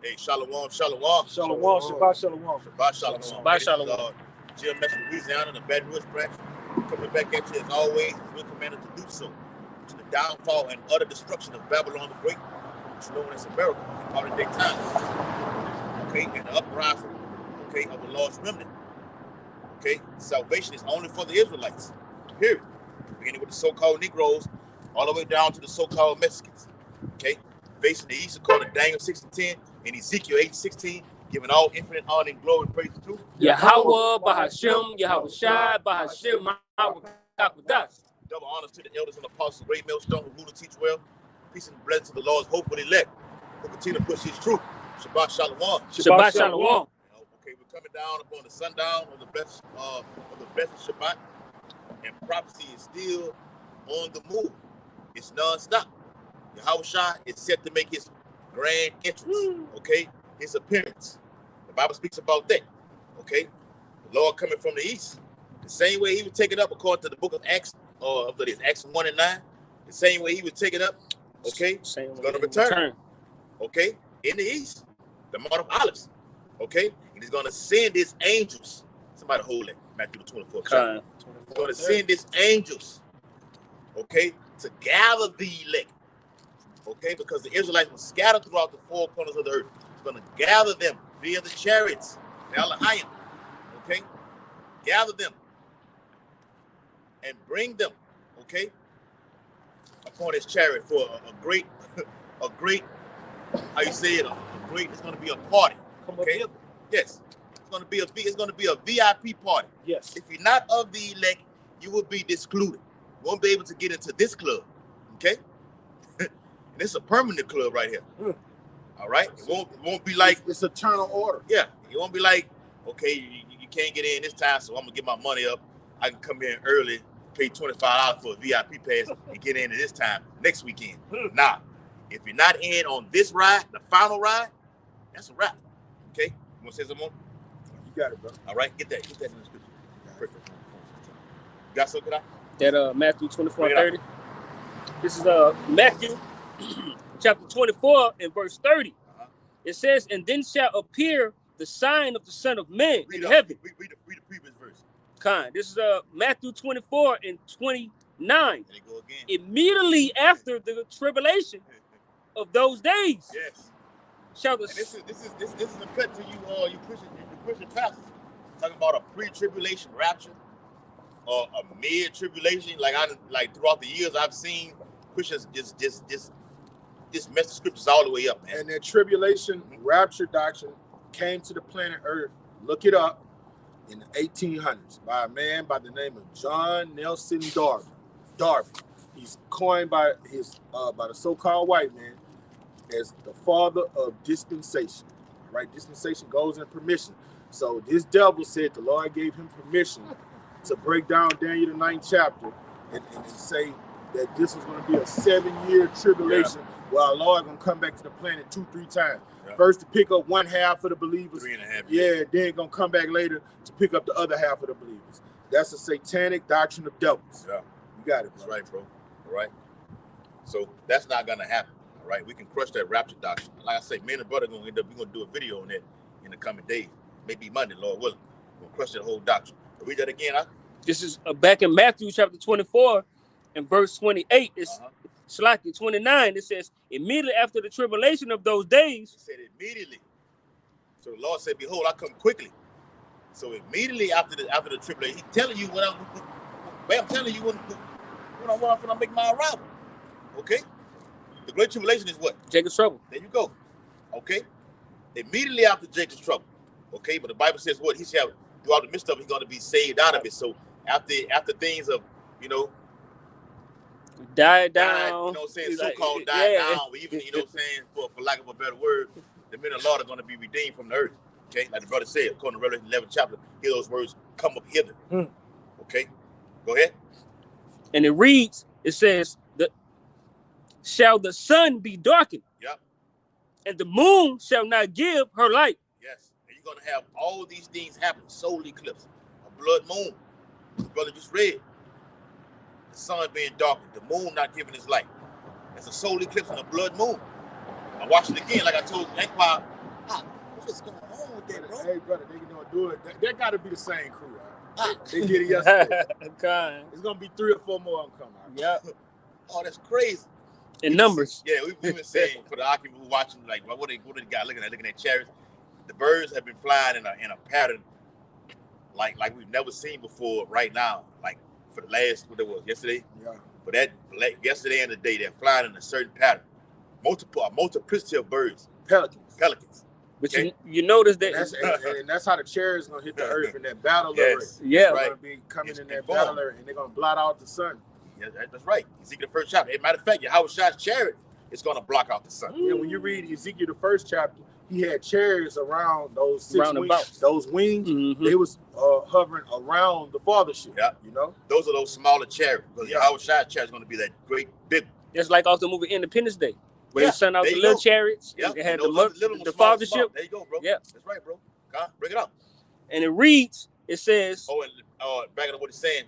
Hey, shalom, shalom. Shalom, Shabbat shalom. Shabbat shalom. Shabbat shalom. Gms Louisiana, the Baton Rouge branch. Coming back at you as always, we're commanded to do so. To the downfall and utter destruction of Babylon the Great, which is known as America in modern day times. Okay, and the uprising, okay, of the Lord's remnant. Okay, salvation is only for the Israelites. Period. Beginning with the so-called Negroes, all the way down to the so-called Mexicans. Okay, facing the east according to Daniel 6:10 and Ezekiel 8:16, giving all infinite honor and glory and praise to Yahweh, Bahashem, Yahweh Shai, Bahashem, Ma'akakudas. Double honors to the elders and apostles, great millstone who rule and teach well. Peace and blessings to the Lord's hopeful elect, who continue to push his truth. Shabbat shalom. Shabbat shalom. Okay, we're coming down upon the sundown of the blessed Shabbat, and prophecy is still on the move. It's non-stop. Yahweh Shai is set to make his grand entrance. Okay, his appearance. The Bible speaks about that. Okay, the Lord coming from the east, the same way he was taken up according to the book of Acts, Acts 1 and 9. The same way he was taken up. Okay, he's going to return. Okay, in the east, the Mount of Olives. Okay, and he's going to send his angels. Somebody hold it. Matthew 24. He's going to send his angels. Okay, to gather the elect. Okay, because the Israelites were scattered throughout the four corners of the earth. He's going to gather them via the chariots, the Elohim. Okay, gather them and bring them. Okay, upon his chariot for a great, how you say it? It's going to be a party. Okay, yes, it's going to be a VIP party. Yes. If you're not of the elect, you will be excluded. You won't be able to get into this club. Okay. And it's a permanent club right here. All right, it won't be like it's eternal order. Yeah, it won't be like, okay, you can't get in this time, so I'm gonna get my money up. I can come in early, pay $25 for a VIP pass, and get in at this time next weekend. Nah, if you're not in on this ride, the final ride, that's a wrap. Okay, you wanna say something more? You got it, bro. All right, get that in the scripture. Perfect. You got something? That Matthew 24:30. This is Matthew chapter 24 and verse 30. It says, and then shall appear the sign of the Son of Man in heaven. Read the previous verse. This is Matthew 24 and 29. There you go again. Immediately after the tribulation of those days. Yes. Shall the this is a cut to you Christian pastors talking about a pre-tribulation rapture or a mid-tribulation. Like throughout the years I've seen Christians just mess the scriptures all the way up, man. And that tribulation rapture doctrine came to the planet Earth. Look it up, in the 1800s by a man by the name of John Nelson Darby. He's coined by the so-called white man as the father of dispensation. Right? Dispensation goes in permission. So this devil said the Lord gave him permission to break down Daniel the 9th chapter and say that this was going to be a 7-year tribulation. Well, our Lord gonna come back to the planet 2-3 times. Yeah. First to pick up one half of the believers. 3.5 years. Yeah, then gonna come back later to pick up the other half of the believers. That's a satanic doctrine of devils. Yeah. You got it, bro. That's right, bro. All right. So that's not gonna happen. All right. We can crush that rapture doctrine. Like I say, me and the brother we're gonna do a video on that in the coming days. Maybe Monday, Lord willing. We're gonna crush that whole doctrine. Read that again, huh? This is back in Matthew chapter 24 and verse 28. It's Slaki 29, it says, immediately after the tribulation of those days. It said immediately. So the Lord said, behold, I come quickly. So immediately after the tribulation, he's telling you when I'm telling you when I'm going to make my arrival. Okay? The great tribulation is what? Jacob's trouble. There you go. Okay? Immediately after Jacob's trouble. Okay? But the Bible says what? He shall, throughout the midst of it, he's going to be saved out of it. So after things of, died down. You know what I'm saying? So-called died down. Even, you know what I'm saying, for lack of a better word, the men of the Lord are going to be redeemed from the earth. Okay? Like the brother said, according to Revelation 11 chapter, hear those words, come up hither. Okay? Go ahead. And it reads, it says, shall the sun be darkened? Yep. And the moon shall not give her light. Yes. And you're going to have all these things happen. Solar eclipse, a blood moon. The brother just read. The sun being darkened, the moon not giving its light. It's a solar eclipse and a blood moon. I watched it again, like I told Inquire What is going on with that, bro? Hey, brother, they gonna do it. That got to be the same crew. Right? They did it yesterday. God. It's gonna be 3 or 4 more of them coming. Right? Yep. Oh, that's crazy. In numbers. Yeah, we've been saying for the occupants who watching, like, what they got looking at chariots. The birds have been flying in a pattern like we've never seen before. Right now, like for the last yesterday. Yeah. For that yesterday and the day, they're flying in a certain pattern. Multiplicity of birds. Pelicans. But okay? you notice that And that's how the chariots gonna hit the earth in that battle yes. Yeah, they're right. gonna be coming in that battle area, and they're gonna blot out the sun. Yeah, that's right. Ezekiel the first chapter. As a matter of fact, Yahweh's chariot is gonna block out the sun. Yeah, when you read Ezekiel the first chapter, he had chariots around those 6 wings. Roundabouts. Those wings, Mhm. they was hovering around the fathership. Yeah. You know? Those are those smaller chariots. Because Yahweh's chariot is gonna be that great big. it's like off the movie Independence Day, where they sent out there the you little go. chariots. Yeah. They had And those little ones, the small. fathership. There you go, bro. Yeah. That's right, bro. God, bring it up. And it reads, it says, Oh, and back on what it's saying,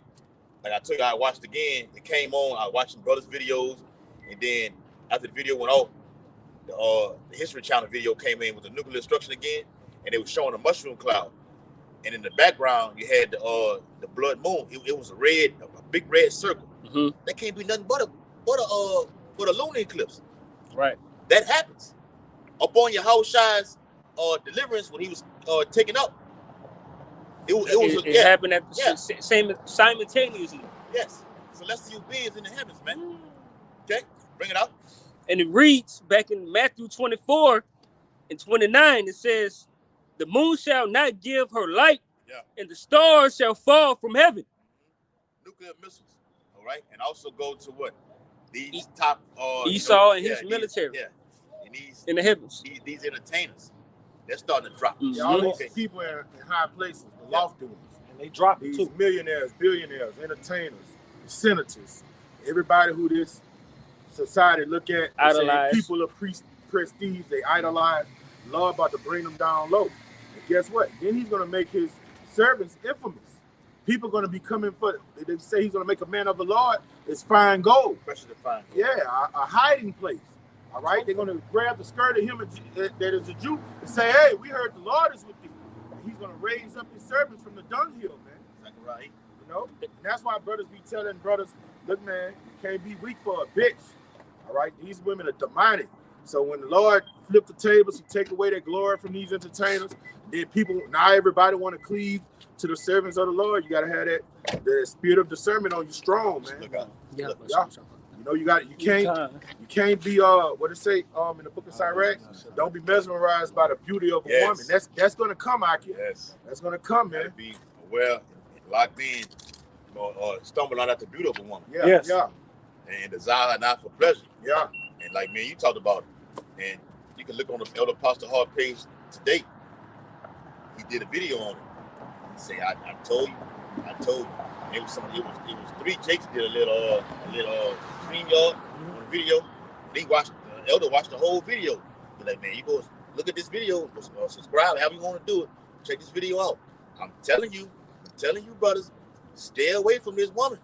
like I told you, I watched again. It came on. I watched some brothers' videos, and then after the video went off, the History Channel video came in with the nuclear destruction again, and it was showing a mushroom cloud. And in the background, you had the blood moon. It was a big red circle. Mhm. That can't be nothing but a lunar eclipse. right. That happens upon Yahweh's deliverance when he was taken up. It happened at the same simultaneously. Yes, celestial beings in the heavens, man. Okay, bring it out. And it reads back in Matthew 24 and 29, it says, the moon shall not give her light, and the stars shall fall from heaven. Nuclear missiles, all right? And also go to what? These top... Esau and his military. And in the heavens. These entertainers, they're starting to drop. Mhm. Yeah, all these people in high places, the lofty ones. And they drop it These too. millionaires, billionaires, entertainers, senators, everybody who this society look at, Idolize. people of prestige, they idolize. Lord about to bring them down low. And guess what? Then he's going to make his servants infamous. People going to be coming for, they say he's going to make a man of the Lord. It's fine gold. Pressure to find. Yeah, a hiding place. All right? They're going to grab the skirt of him that is a Jew and say, hey, we heard the Lord is with you. And he's going to raise up his servants from the dunghill, man. Exactly right. You know? And that's why brothers be telling brothers, look, man, you can't be weak for a bitch. All right? These women are demonic. So when the Lord flipped the tables, he take away their glory from these entertainers. Then now everybody want to cleave to the servants of the Lord. You got to have that spirit of discernment on you strong, man. Look out. Yeah. You know, you can't be what it say in the book of Sirach, don't be mesmerized by the beauty of a woman. That's gonna come, Aki. Yes. That's gonna come, man. Gotta be aware and locked in, stumble on at the beauty of a woman. Yeah, Yes. yeah, And desire not for pleasure. yeah. And like, man, you talked about it. And you can look on the Elder Apostle Hart page today. He did a video on it. He said, I told you. It was 3 Jakes did a little stream yard on the video. And Elder watched the whole video. He's like, man, you go look at this video, subscribe, however you want to do it. Check this video out. I'm telling you, brothers, stay away from this woman.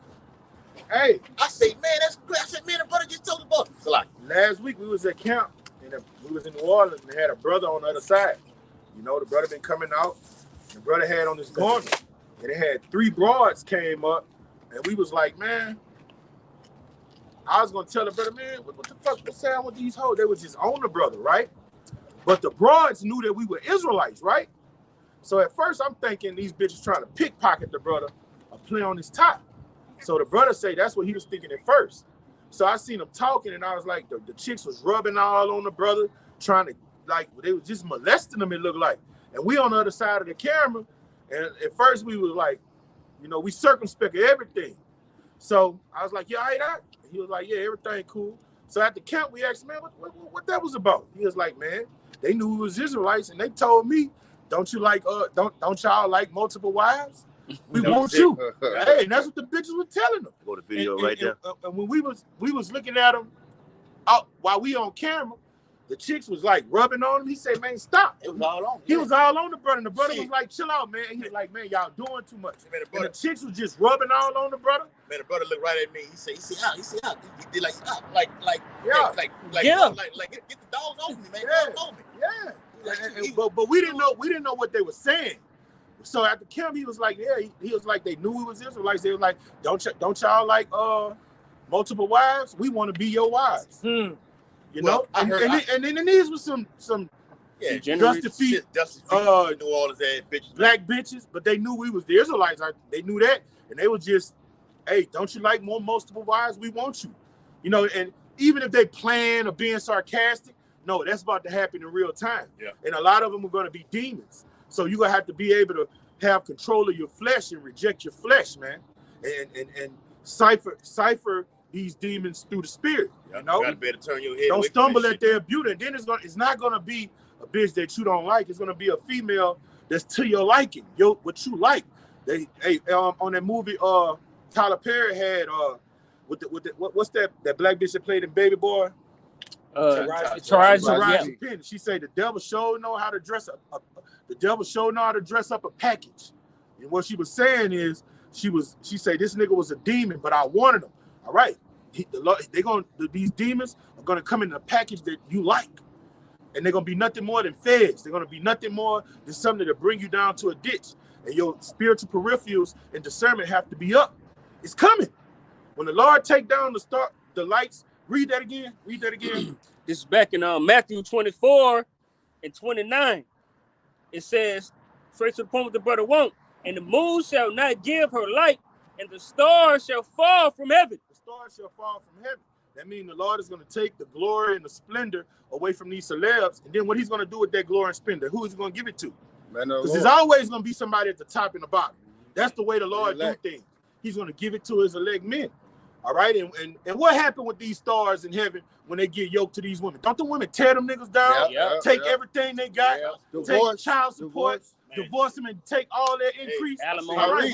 Hey, I say, man, that's great. I said, man, the brother just told about it. It's a lot. last week we was at camp and we was in New Orleans and they had a brother on the other side. You know, the brother been coming out. The brother had on his garment. And they had 3 broads came up, and we was like, man, I was gonna tell the brother, man, what the fuck was saying with these hoes? They was just on the brother, right? But the broads knew that we were Israelites, right? So at first I'm thinking these bitches trying to pickpocket the brother or play on his top. So the brother say that's what he was thinking at first. So I seen them talking, and I was like, the chicks was rubbing all on the brother, trying to, like, they was just molesting him, it looked like. And we on the other side of the camera. And at first we was like, you know, we circumspect everything. So I was like, yeah, I ain't that. And he was like, yeah, everything cool. So at the camp, we asked, man, what that was about? He was like, man, they knew we was Israelites, and they told me, don't you like, don't y'all like multiple wives? We want you. Hey, and that's what the bitches were telling them. Go to video right there. And when we was looking at them out while we on camera, the chicks was like rubbing on him. He said, man, stop. It was all on. He was all on the brother. And the brother was like, chill out, man. He was like, man, y'all doing too much. Man, And the chicks was just rubbing all on the brother. Man, the brother looked right at me. He said, he did like, Yeah. like, get the dogs off me, man. Yeah. Dogs off me. Yeah. but we didn't know what they were saying. So at the camp, he was like, yeah, he was like, they knew we was Israelites. They was like, don't y'all like multiple wives? We want to be your wives. You know, and then these were some dusty feet, New Orleans ass bitches, black bitches, but they knew we was the Israelites. They knew that, and they were just, hey, don't you like multiple wives? We want you. You know, and even if they plan or being sarcastic, no, that's about to happen in real time. Yeah. And a lot of them are going to be demons. So you're going to have to be able to have control of your flesh and reject your flesh, man. And cipher these demons through the spirit. Yeah, you know? You got to be able to turn your head. Don't stumble at their beauty. And then it's not going to be a bitch that you don't like. It's going to be a female that's to your liking, what you like. On that movie, Tyler Perry had what's that black bitch that played in Baby Boy? Taraji P. She said the devil sure know how to dress up. The devil sure know how to dress up a package. And what she was saying is, she said this nigga was a demon, but I wanted him. All right, these demons are gonna come in a package that you like, and they're gonna be nothing more than feds. They're gonna be nothing more than something to bring you down to a ditch, and your spiritual peripherals and discernment have to be up. It's coming. When the Lord take down the lights, read that again. This is back in Matthew 24 and 29. It says, straight to the point what the brother won't. And the moon shall not give her light, and the stars shall fall from heaven. The stars shall fall from heaven. That means the Lord is going to take the glory and the splendor away from these celebs. And then what he's going to do with that glory and splendor? Who is he going to give it to? Because there's always going to be somebody at the top and the bottom. That's the way the Lord do things. He's going to give it to his elect men. All right, and what happened with these stars in heaven when they get yoked to these women? Don't the women tear them niggas down? Take everything they got, take child support, divorce them, and take all their increase. All right,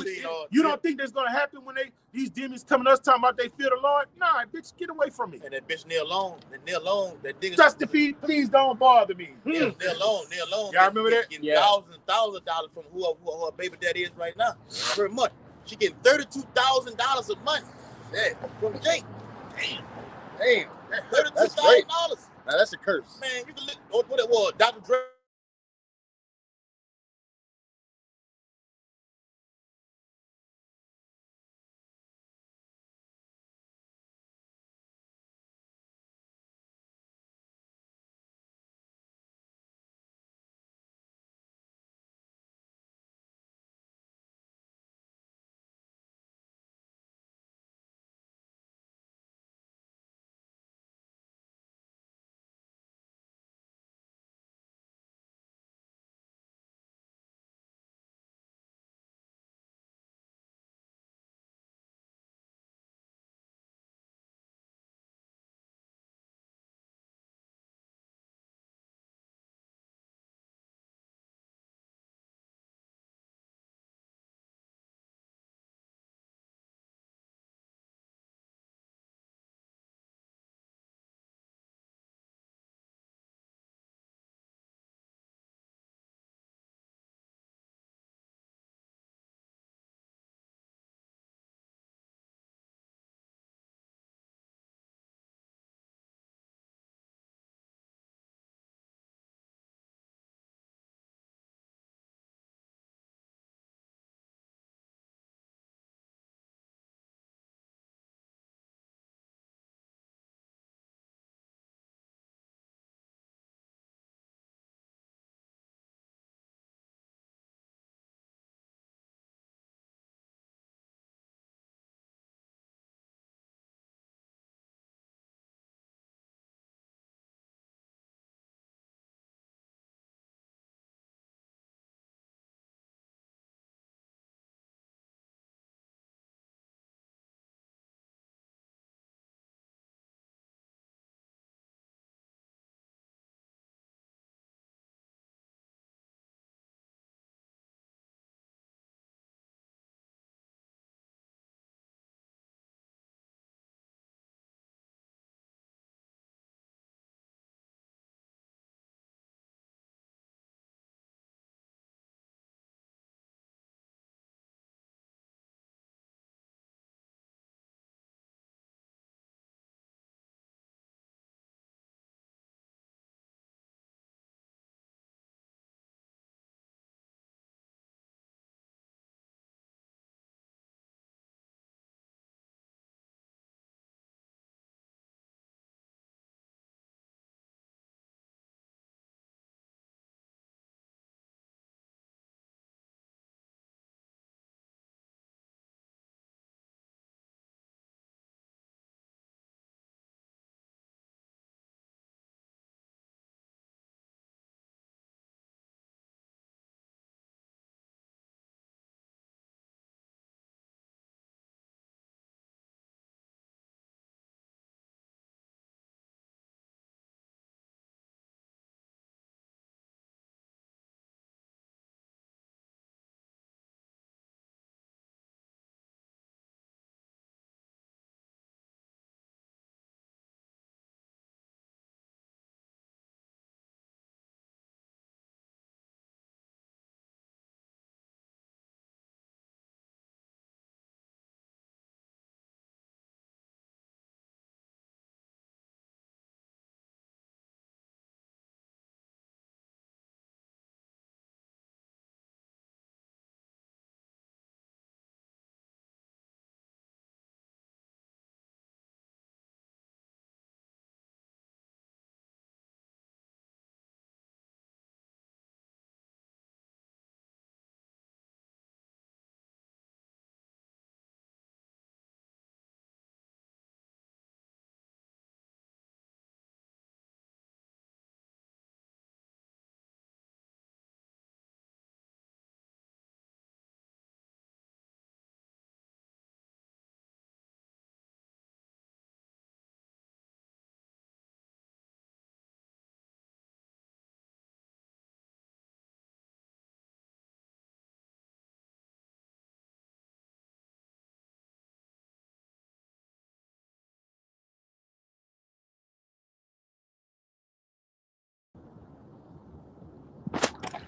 you don't think that's gonna happen when these demons coming to us talking about they fear the Lord? Nah, bitch, get away from me. And that bitch Neil Long, that nigga. Justin Feed, please don't bother me. Neil Long. Y'all remember that? Getting thousands of dollars from who her baby daddy is right now. Very much. She getting $32,000 a month. From Jake. Damn. That's great. Now that's a curse. Man, you can look what it was. Dr. Dre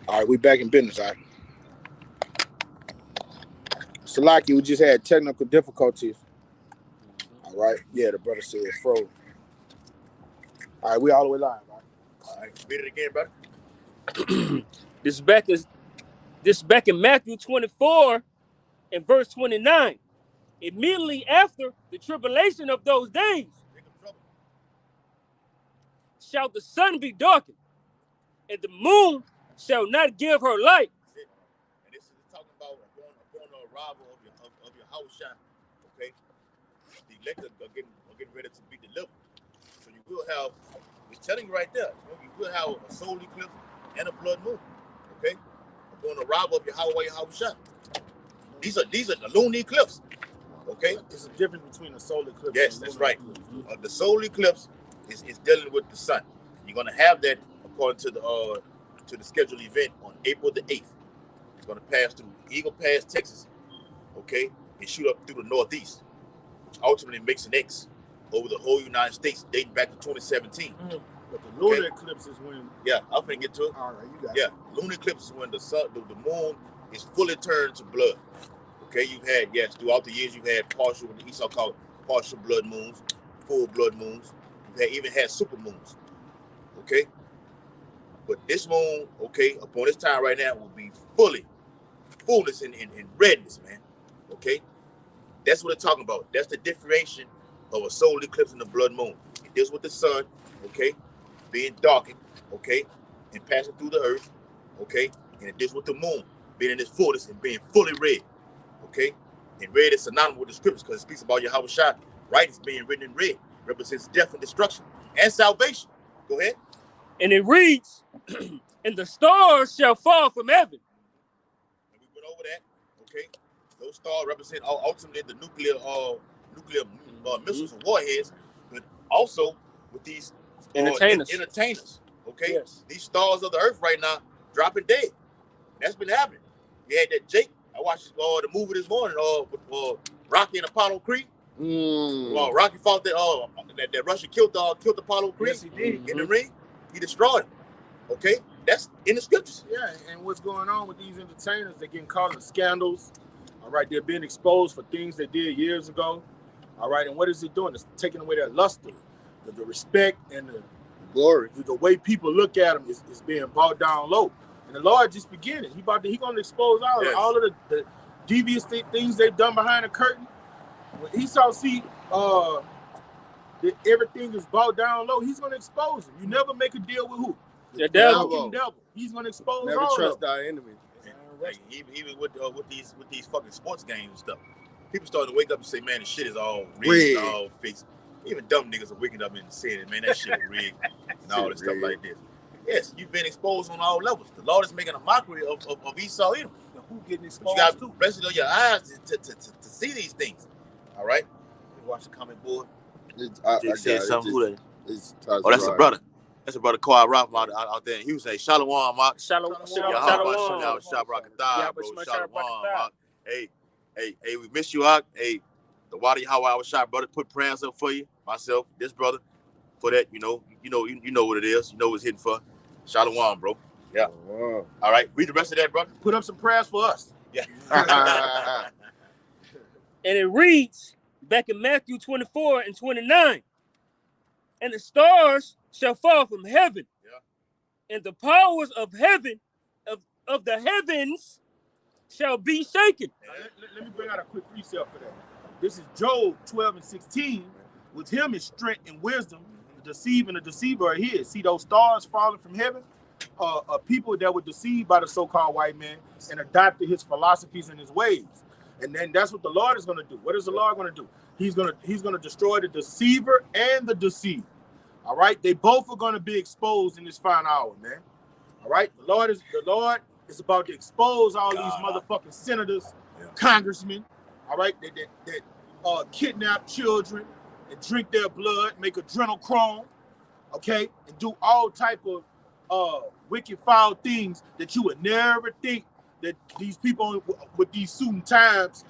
All right, we back in business, all right? Salaki, we just had technical difficulties. All right. Yeah, the brother said it's froze. All right, we all the way live, all right? All right, read it again, brother. This is back in Matthew 24 and verse 29. Immediately after the tribulation of those days, shall the sun be darkened, and the moon shall not give her light. And this is talking about upon the arrival of your house shot. Okay, the elect are getting ready to be delivered. So you will have. It's telling you right there. You will have a solar eclipse and a blood moon. Okay, upon the arrival of your house shot. These are the lunar eclipse. Okay, there's a difference between a solar eclipse. Yes, that's right. The solar eclipse is dealing with the sun. You're gonna have that according to the scheduled event on April the 8th. It's gonna pass through Eagle Pass, Texas. Okay, and shoot up through the northeast, which ultimately makes an X over the whole United States, dating back to 2017. But the lunar eclipse is when. Yeah, I'm finna get to it. All right, you got it. Lunar eclipse is when the moon is fully turned to blood. Okay, you've had, throughout the years, you've had partial, what Esau called partial blood moons, full blood moons. You've even had super moons. Okay? But this moon, okay, upon this time right now, will be fullness in redness, man. Okay? That's what it's talking about. That's the differentiation of a solar eclipse and a blood moon. It deals with the sun, okay, being darkened, okay, and passing through the earth, okay, and it deals with the moon being in its fullness and being fully red. Okay, and red is synonymous with the scriptures because it speaks about Yahweh Shai. Right is being written in red, represents death and destruction and salvation. Go ahead. And it reads, and the stars shall fall from heaven. And we went over that. Okay, those stars represent ultimately the nuclear missiles and warheads, but also with these entertainers. Okay, yes. These stars of the earth right now dropping dead. That's been happening. You had that Jake. I watched the movie this morning with Rocky and Apollo Creed. Rocky fought that Russian killed Apollo Creed. Yes, he did. In the ring. He destroyed him. Okay? That's in the scriptures. Yeah, and what's going on with these entertainers, they're getting caught in scandals. All right, they're being exposed for things they did years ago. All right, and what is it doing? It's taking away their luster, the respect, and the glory. The way people look at them is being brought down low. And the Lord just beginning. He going to expose all of the devious things they've done behind the curtain. When Esau see that everything is brought down low, he's going to expose them. You never make a deal with who? The devil. He's going to expose never all trust of them. our enemy. Like, even with these fucking sports games and stuff, people starting to wake up and say, "Man, this shit is all rigged, all fixed." Even dumb niggas are waking up and saying, "Man, that shit is rigged," and all this stuff like this. Yes, you've been exposed on all levels. The Lord is making a mockery of Esau. Who getting exposed? You got to rest of your eyes to see these things. All right. Watch the comment board. I said something. Who that? Oh, that's a brother. That's a brother Kawhi Rock out there in Houston. Hey, Shalom, Mark. Shalom. Hey, we miss you, Ak. Hey, the Wadi Hawa Shot brother put prayers up for you. Myself, this brother, for that. You know what it is. You know what it's hitting for. Shalom, bro. Yeah. Wow. All right. Read the rest of that, brother. Put up some prayers for us. Yeah. And it reads back in Matthew 24 and 29. And the stars shall fall from heaven, and the powers of heaven, of the heavens, shall be shaken. Let me bring out a quick precept for that. This is Job 12 and 16. With him is strength and wisdom. The deceiver and the deceiver are his. See those stars falling from heaven? People that were deceived by the so-called white man and adopted his philosophies and his ways. And then that's what the Lord is going to do. What is the Lord going to do? He's going to destroy the deceiver and the deceived. All right, they both are going to be exposed in this final hour, man. All right, the Lord is about to expose all these motherfucking senators, congressmen. All right, that kidnap children and drink their blood, make adrenochrome, okay, and do all type of wicked, foul things that you would never think that these people with these suit and ties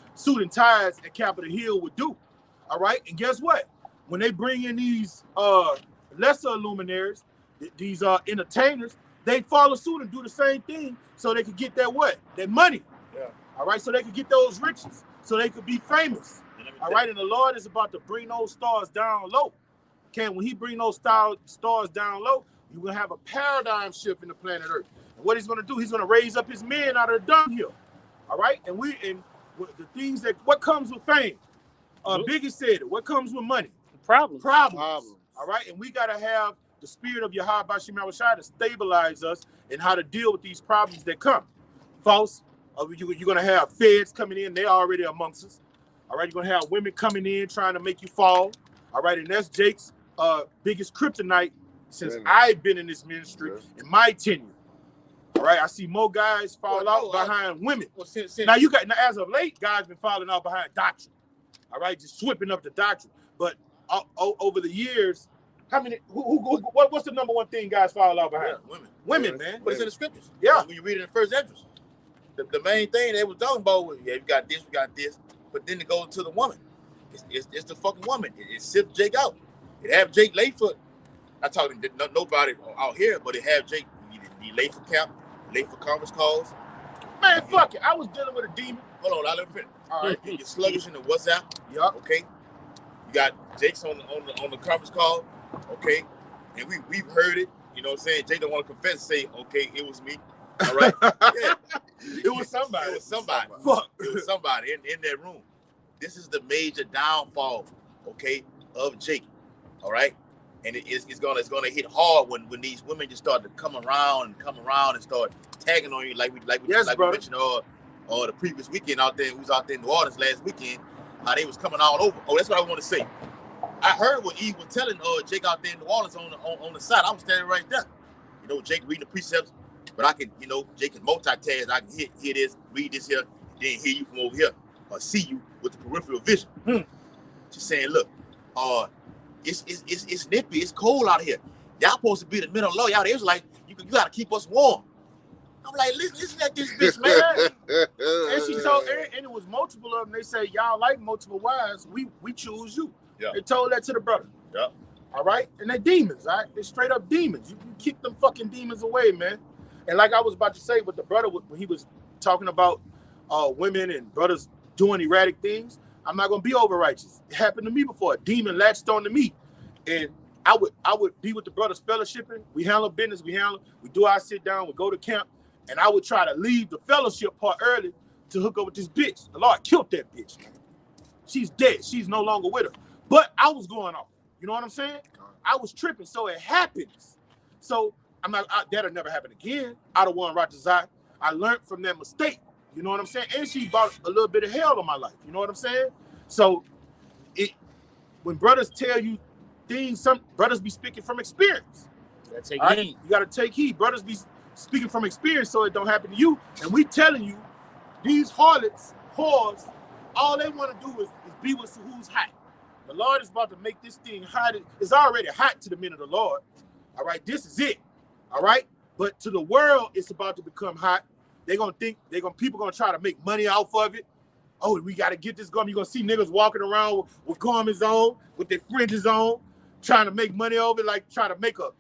at Capitol Hill would do. All right, and guess what? When they bring in these lesser luminaries, these entertainers, they follow suit and do the same thing so they could get that what? That money. Yeah. All right, so they could get those riches, so they could be famous. All right, and the Lord is about to bring those stars down low. Okay, when he bring those stars down low, you're going to have a paradigm shift in the planet Earth. And what he's going to do, he's going to raise up his men out of the dunghill. All right, and the things that, what comes with fame? Biggie said it. What comes with money? Problems. All right, and we got to have the spirit of Yahweh Bashim Awashai to stabilize us and how to deal with these problems that come. False. You're going to have feds coming in. They're already amongst us. All right, you're going to have women coming in trying to make you fall. All right, and that's Jake's biggest kryptonite since I've been in this ministry in my tenure. All right, I see more guys fall out behind women. Well, now, as of late, guys been falling out behind doctrine. All right, just sweeping up the doctrine. But over the years, how many? What's the number one thing guys fall out behind? Yeah, women, man. But it's in the scriptures. Yeah. When you read it in the first entrance, the main thing they was talking about was, we got this. But then it goes to the woman. It's the fucking woman. It sipped Jake out. It have Jake late for, not talking to nobody out here, but it have Jake he late for camp, late for conference calls. Man, fuck it. I was dealing with a demon. Hold on, I'll let him finish. All right. You're sluggish in the WhatsApp. Yeah. Okay. You got Jake's on the conference call. Okay. And we've heard it. You know what I'm saying? Jake don't want to confess and say, okay, it was me. All right. Yeah. It was somebody. It was somebody. Fuck. It was somebody in that room. This is the major downfall, okay, of Jake. All right. And it's gonna hit hard when these women just start to come around and start tagging on you like we mentioned or the previous weekend out there. We was out there in New Orleans last weekend. How they was coming all over. Oh, that's what I want to say. I heard what Eve was telling Jake out there in New Orleans on the side. I was standing right there. You know, Jake reading the precepts, but I can, Jake can multitask. I can hear this, read this here, then hear you from over here, or see you with the peripheral vision. Just saying, look, it's nippy, it's cold out here. Y'all supposed to be the middle low. Y'all, they was like, you gotta keep us warm. I'm like, listen at this bitch, man. And she told, and it was multiple of them. They say, y'all like multiple wives. We choose you. Yeah. They told that to the brother. Yeah. All right? And they demons, all right? They're straight up demons. You keep them fucking demons away, man. And like I was about to say with the brother, when he was talking about women and brothers doing erratic things, I'm not going to be over righteous. It happened to me before. A demon latched onto me. And I would be with the brothers fellowshipping. We handle business. We do our sit down. We go to camp. And I would try to leave the fellowship part early to hook up with this bitch. The Lord killed that bitch, man. She's dead. She's no longer with her. But I was going off. You know what I'm saying? I was tripping. So it happens. So I'm not, that'll never happen again. I don't want Ratazai. I learned from that mistake. You know what I'm saying? And she brought a little bit of hell on my life. You know what I'm saying? So when brothers tell you things, some brothers be speaking from experience. You gotta take heed. You gotta take heed. Brothers be speaking from experience so it don't happen to you. And we telling you, these harlots, whores, all they want to do is be with who's hot. The Lord is about to make this thing hot. It's already hot to the men of the Lord. All right, this is it. All right, but to the world, it's about to become hot. People gonna try to make money off of it. Oh, we gotta get this going. You're gonna see niggas walking around with garments on, with their fringes on, trying to make money over it, like try to make a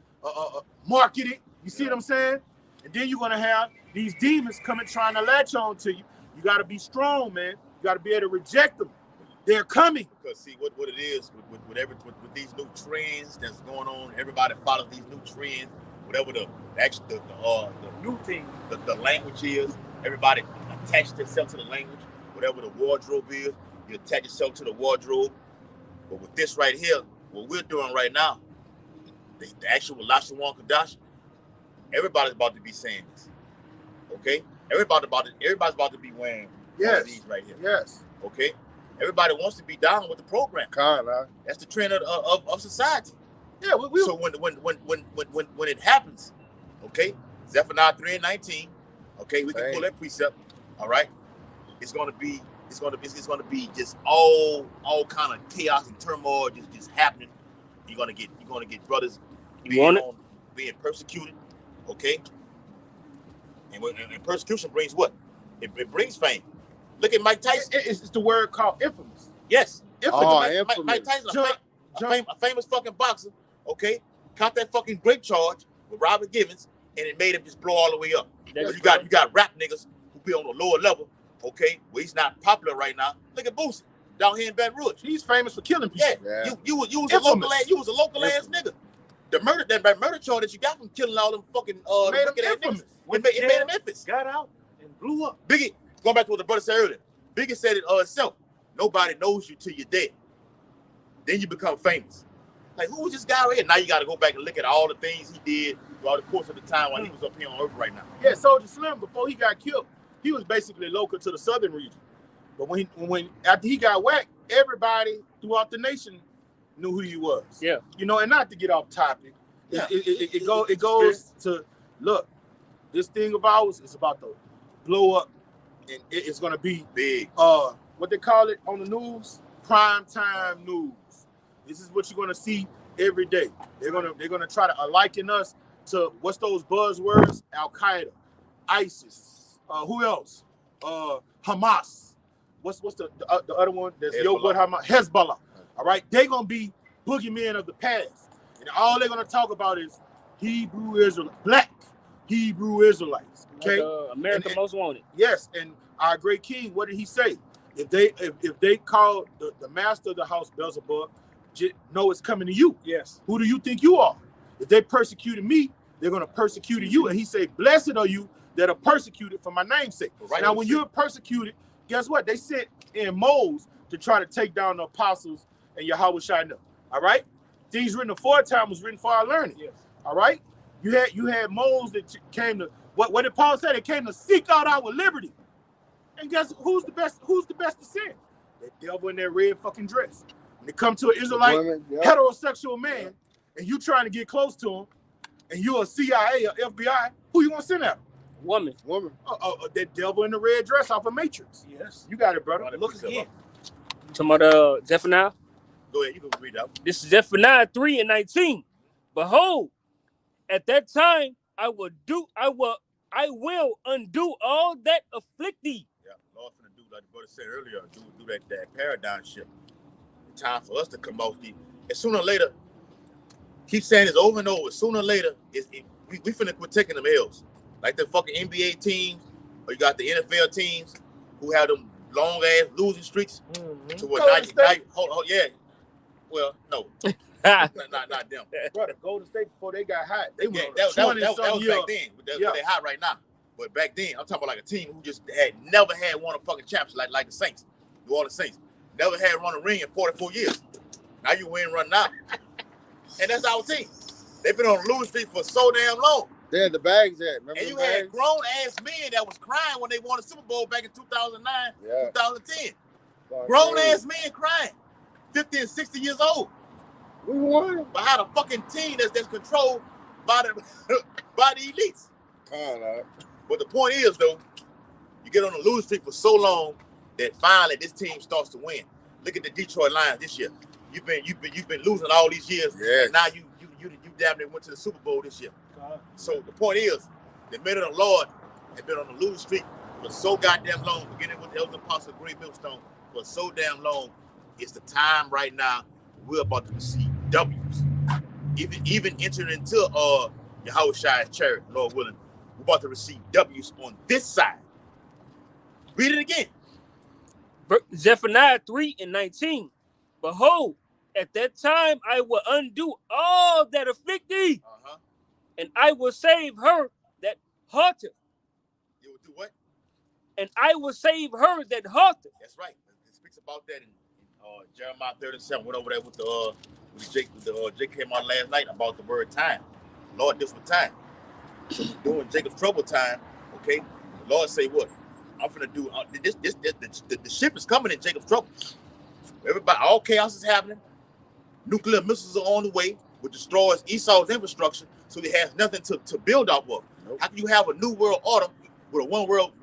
market it. You see what I'm saying? And then you're gonna have these demons coming trying to latch on to you. You gotta be strong, man. You gotta be able to reject them. They're coming. Because see what it is with these new trends that's going on. Everybody follows these new trends. Whatever the New thing, the language is. Everybody attach themselves to the language. Whatever the wardrobe is, you attach yourself to the wardrobe. But with this right here, what we're doing right now, the actual Lashawan Kadash, everybody's about to be saying this. Okay? Everybody's about to be wearing one of these right here. Yes. Okay? Everybody wants to be down with the program. That's the trend of society. Yeah. So when it happens, okay, Zephaniah 3:19, okay, we can pull that precept. All right, it's gonna be just all kind of chaos and turmoil just happening. You're gonna get brothers being persecuted, okay, and persecution brings what? It brings fame. Look at Mike Tyson. It's the word called infamous. Yes. Infamous. Mike Tyson, a famous fucking boxer, okay? Caught that fucking grape charge with Robert Givens, and it made him just blow all the way up. That's You got rap niggas who be on the lower level, okay, where he's not popular right now. Look at Boosie down here in Baton Rouge. He's famous for killing people. Yeah. You was a local ass nigga. The murder charge that you got from killing all them fucking made him infamous. It made him infamous. Got out and blew up. Biggie, going back to what the brother said earlier, Biggie said it himself. Nobody knows you till you're dead. Then you become famous. Like, who was this guy right here? Now you got to go back and look at all the things he did throughout the course of the time while he was up here on Earth right now. Yeah, Soulja Slim, before he got killed, he was basically local to the southern region. But when after he got whacked, everybody throughout the nation knew who he was. Yeah. You know, and not to get off topic, it goes to, look, this thing of ours is about to blow up, and it's going to be big. What they call it on the news? Prime time news. This is what you're going to see every day. They're gonna try to liken us to, what's those buzzwords? Al Qaeda, ISIS. Who else? Hamas. What's the other one? There's Hamas. Hezbollah. All right, they're gonna be boogeymen of the past, and all they're gonna talk about is Black Hebrew Israelites. Okay, America Most Wanted. Yes, and our great king, what did he say? If they call the master of the house Beelzebub, know it's coming to you. Yes. Who do you think you are? If they persecuted me, they're gonna persecute you. And he said, "Blessed are you that are persecuted for my name's sake." Right. Now, when you're persecuted, guess what? They sit in molds to try to take down the apostles and Yahweh Shai. All right? Things written aforetime was written for our learning. Yes. All right? You had molds that came to what did Paul say? They came to seek out our liberty. And guess who's the best to sin? That devil in that red fucking dress. When it comes to an Israelite heterosexual man, and you trying to get close to him, and you're a CIA or FBI, who you want to send out? Woman. That devil in the red dress off of Matrix. Yes. You got it, brother. Look again. Talking about Zephaniah? Go ahead, you can read out. This is Zephaniah 3:19. Behold, at that time I will undo all that afflict thee. Yeah, the Lord's gonna do, like the brother said earlier, do that paradigm shift. It's time for us to come off and sooner or later, keep saying this over and over, sooner or later, we finna quit taking them L's. Like the fucking NBA teams, or you got the NFL teams who have them long ass losing streaks. Mm-hmm. To what now, yeah. Well, no. not them. Brother, Golden State before they got hot, they went that was back then. They hot right now. But back then, I'm talking about like a team who just never had won a fucking championship like the Saints, New Orleans Saints. Never had run a ring in 44 years. Now you win run now. And that's our team. They've been on the losing streak for so damn long. They had the bags at. Remember and you bags? had grown ass men that was crying when they won the Super Bowl back in 2009, 2010. Grown ass men crying, 50 and 60 years old. We won. Behind a fucking team that's controlled by the elites. But the point is though, you get on the losing streak for so long that finally this team starts to win. Look at the Detroit Lions this year. You've been losing all these years. Yes. And now you damn near went to the Super Bowl this year. So the point is, the men of the Lord have been on the losing streak for so goddamn long, beginning with the Elder Apostle Great Millstone for so damn long. It's the time right now. We're about to receive W's. Even entering into Yahweh Shai's chariot, Lord willing, we're about to receive W's on this side. Read it again. Zephaniah 3:19. Behold, at that time I will undo all that afflict thee, and I will save her that halteth. You will do what? And I will save her that halteth. That's right. It speaks about that in Jeremiah 37. Went over there with Jake. Jake came out last night about the word time. Lord, this was time. So during Jacob's trouble time, okay, the Lord say what? I'm finna do the ship is coming in Jacob's trouble. Everybody, all chaos is happening. Nuclear missiles are on the way, which destroys Esau's infrastructure, so he has nothing to build off of. Nope. How can you have a new world order with a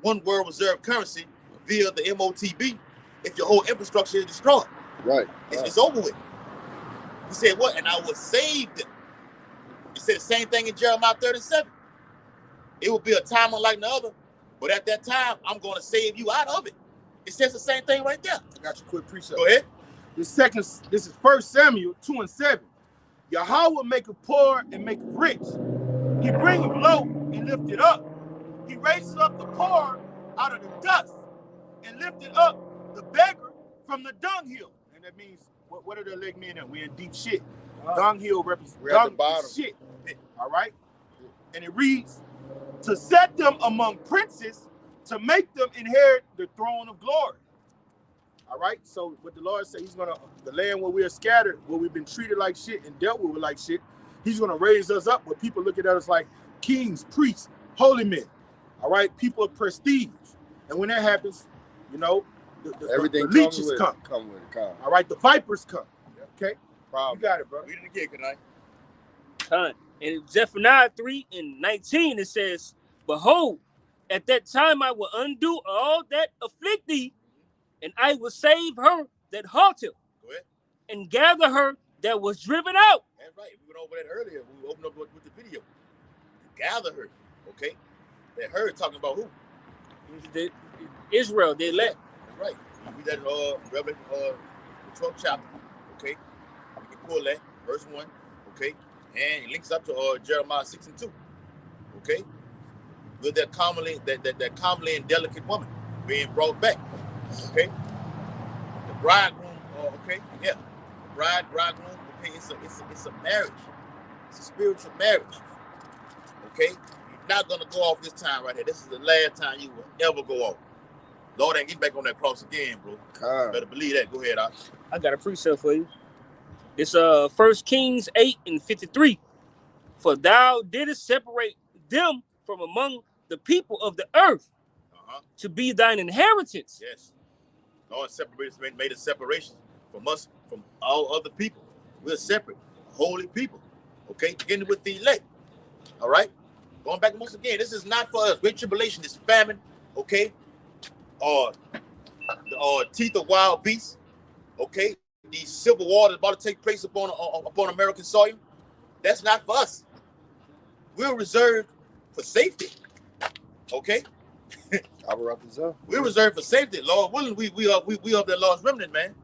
one world reserve currency via the MOTB if your whole infrastructure is destroyed? Right. It's over with. He said what? And I will save them. He said the same thing in Jeremiah 37. It will be a time unlike the other, but at that time, I'm going to save you out of it. It says the same thing right there. I got you quick precept. Go ahead. This is 1 Samuel 2:7. Yahweh will make it poor and make it rich. He bring him low and lift it up. He raises up the poor out of the dust and lifted up the beggar from the dunghill. And that means, what are the leg men in? We're in deep shit. Dunghill represents dung is shit. All right? And it reads, to set them among princes, to make them inherit the throne of glory. All right? So what the Lord said, he's going to, the land where we are scattered, where we've been treated like shit and dealt with like shit, he's going to raise us up where people look at us like kings, priests, holy men. All right? People of prestige. And when that happens, you know, the leeches come. All right? The vipers come. Okay? You got it, bro. Read it again, can I? And in Zephaniah 3:19, it says, behold, at that time I will undo all that afflict thee, and I will save her that halted, and gather her that was driven out. That's right. We went over that earlier. We opened up with the video. Gather her. Okay? That her talking about who? Israel, they elect. That's right. We read that in Revelation, the 12th chapter. Okay? We can pull that, verse 1. Okay? And it links up to Jeremiah 6:2. Okay? With that commonly and delicate woman being brought back. Okay? The bridegroom, okay, yeah. The bridegroom, okay, it's a marriage. It's a spiritual marriage. Okay? You're not gonna go off this time right here. This is the last time you will ever go off. Lord ain't getting back on that cross again, bro. Better believe that. Go ahead, I got a precept for you. It's 1 Kings 8:53. For thou didst separate them from among the people of the earth to be thine inheritance. Yes. Lord made a separation from us, from all other people. We're separate, holy people. Okay, beginning with the elect. All right. Going back once again, this is not for us. Great tribulation, this famine, okay, or teeth of wild beasts, okay. These civil war that's about to take place upon American soil. That's not for us. We're reserved for safety. Okay? We're reserved for safety. Lord willing, we are the lost remnant, man.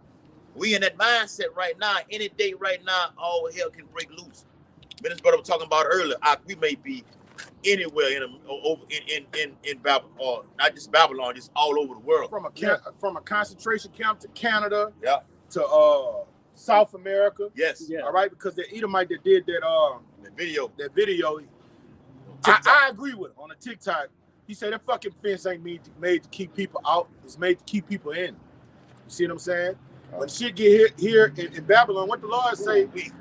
We in that mindset right now. Any day right now, all hell can break loose. Minister brother was talking about earlier. We may be anywhere in Babylon, or not just Babylon, just all over the world. From a concentration camp to Canada. Yeah. To South America. Yes. Yeah. All right, because the Edomite that did that video. I agree with him on a TikTok. He said that fucking fence ain't made to keep people out. It's made to keep people in. You see what I'm saying? When shit get here in Babylon, what the Lord say? Is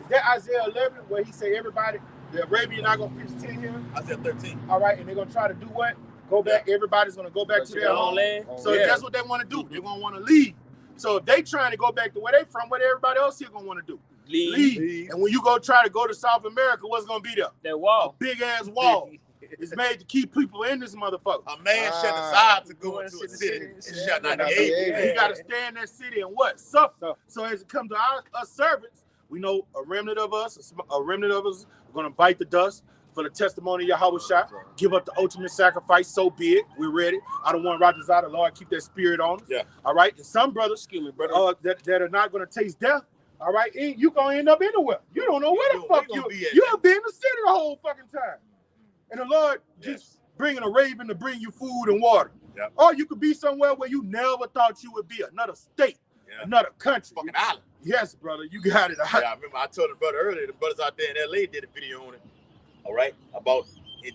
that Isaiah 11 where he say everybody, the Arabian not gonna pitch 10 here? Isaiah 13. All right, and they're gonna try to do what? Go back. Everybody's gonna go back to their own land. So that's what they want to do. They're gonna want to leave. So if they trying to go back to where they from, what everybody else here gonna want to do? Leave. And when you try to go to South America, what's gonna be there? That wall. A big ass wall. It's made to keep people in this motherfucker. A man shut aside to go into a city and shut not the gate. He gotta stay in that city and what? Suffer. So as it comes to us servants, we know a remnant of us are gonna bite the dust for the testimony of Yahushua, give up the ultimate sacrifice, so be it. We're ready. I don't want Rogers out. The Lord keep that spirit on us. Yeah. All right. And some brothers, that are not going to taste death. All right. You going to end up anywhere. You don't know where the fuck you'll be in the city the whole fucking time. And the Lord just bringing a raven to bring you food and water. Yep. Or you could be somewhere where you never thought you would be. Another state, another country. Fucking island. Yes, brother. You got it. Yeah, I remember I told the brother earlier, the brothers out there in LA did a video on it. All right, about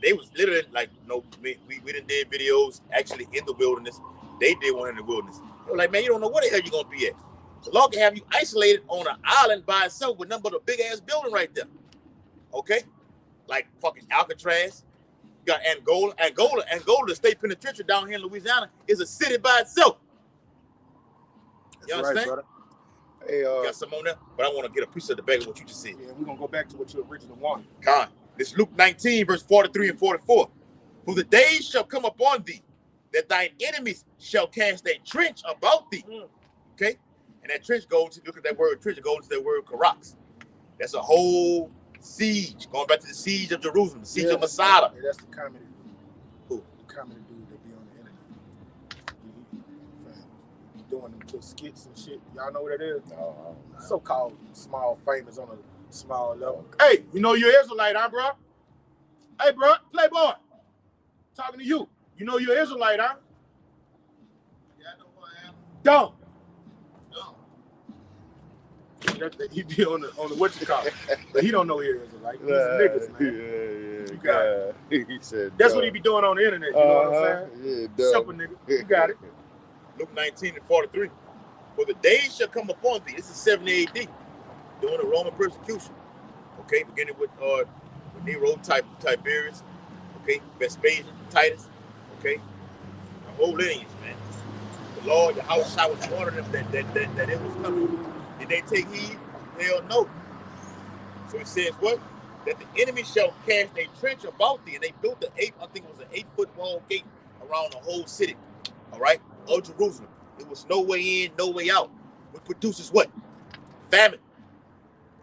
they was literally like, no, we didn't did videos actually in the wilderness. They did one in the wilderness. They were like, man, you don't know where the hell you're gonna be at. The Lord can have you isolated on an island by itself with nothing but a big ass building right there. Okay, like fucking Alcatraz. You got Angola, the state penitentiary down here in Louisiana is a city by itself. You understand? Right, hey, got some on there, but I want to get a piece of the bag of what you just said. Yeah, we're gonna go back to what you originally wanted. God. It's Luke 19, verse 43 and 44. For the days shall come upon thee, that thine enemies shall cast a trench about thee. Okay? And that trench goes to, look at that word trench, goes to that word karax. That's a whole siege. Going back to the siege of Jerusalem, the siege of Masada. Yeah, that's the comedy dude. Who? The comedy dude that be on the internet. He be doing them little skits and shit. Y'all know what that is? No. So-called small famous on a small level. Hey, you know you're Israelite, huh, bro? Hey, bro, Playboy. Talking to you. You know you're Israelite, huh? Yeah, I know who I am. Don't. No. He be on the what you call it. But he don't know you're Israelite. He's niggas, man. Yeah, You got it. He said That's what he be doing on the internet. You know what I'm saying? Yeah, Simple nigga. You got it. Luke 19:43. For the days shall come upon thee. This is 70 AD. During the Roman persecution. Okay, beginning with Nero, Tiberius, okay, Vespasian, Titus, okay, the whole lineage, man. The Lord, the house I was warning them that it was coming. Did they take heed? Hell no. So it says what? That the enemy shall cast a trench about thee, and they built I think it was an 8-foot wall gate around the whole city. All right, of Jerusalem. It was no way in, no way out. Which produces what? Famine.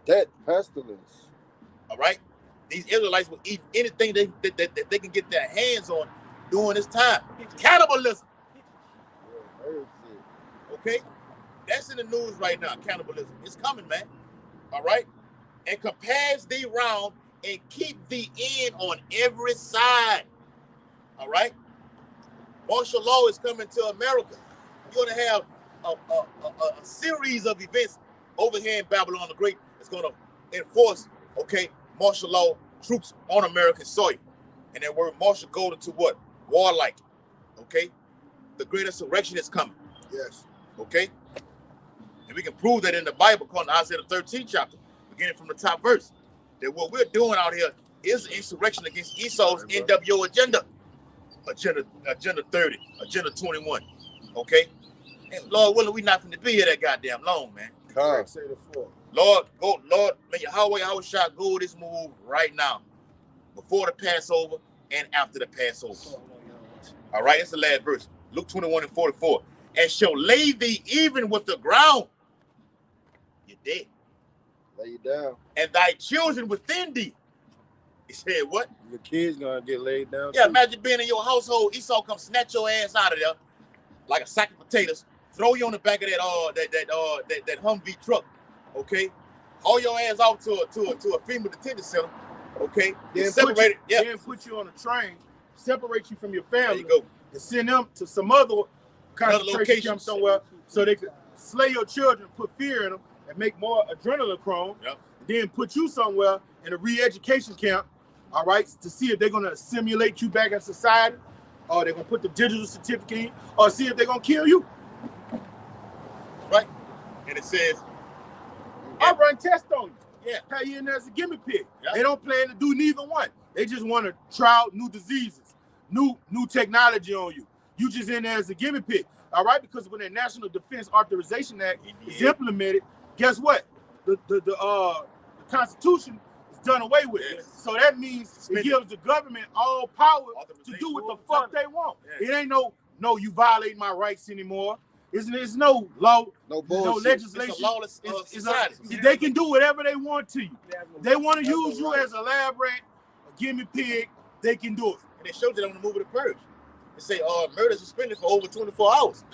That pestilence. All right, these Israelites will eat anything that they can get their hands on during this time. Cannibalism. Okay, that's in the news right now. Cannibalism. It's coming, man. All right, and compares thee round and keep thee in on every side. All right, martial law is coming to America. You're gonna have a series of events over here in Babylon the Great. It's gonna enforce, okay, martial law troops on American soil. And that word martial goes into what? Warlike. Okay? The great insurrection is coming. Yes. Okay? And we can prove that in the Bible, according to Isaiah the 13th chapter, beginning from the top verse, that what we're doing out here is insurrection against Esau's NWO agenda. Agenda 30, Agenda 21. Okay? And Lord willing, we not going to be here that goddamn long, man. Say the four. Lord, may Yahweh shall go this move right now, before the Passover and after the Passover. All right, it's the last verse. Luke 21:44. And shall lay thee even with the ground. You're dead. Lay you down. And thy children within thee. He said what? Your kids gonna get laid down. Yeah, too. imagine being in your household. Esau come snatch your ass out of there like a sack of potatoes. Throw you on the back of that Humvee truck, okay? Haul your ass off to a female detention center, okay? Then put you on a train, separate you from your family, there you go. and send them to some other concentration camp somewhere so they could slay your children, put fear in them, and make more adrenaline. Yep. Then put you somewhere in a re-education camp, all right, to see if they're gonna assimilate you back in society, or they're gonna put the digital certificate in, or see if they're gonna kill you. Right? And it says, I run tests on you. Yeah. Have you in there as a gimme pig. Yeah. They don't plan to do neither one. They just want to try out new diseases, new technology on you. You just in there as a gimme pig. All right? Because when the National Defense Authorization Act is implemented, guess what? The Constitution is done away with. Yes. So that means it gives the government all power to do what the fuck they want. Yes. It ain't no you violate my rights anymore. It's no law, No bullshit. no legislation. It's a lawless society. They can do whatever they want to you. They want to use you as a lab rat, a gimme pig, they can do it. And they showed you on the movie The Purge. They say murder suspended for over 24 hours.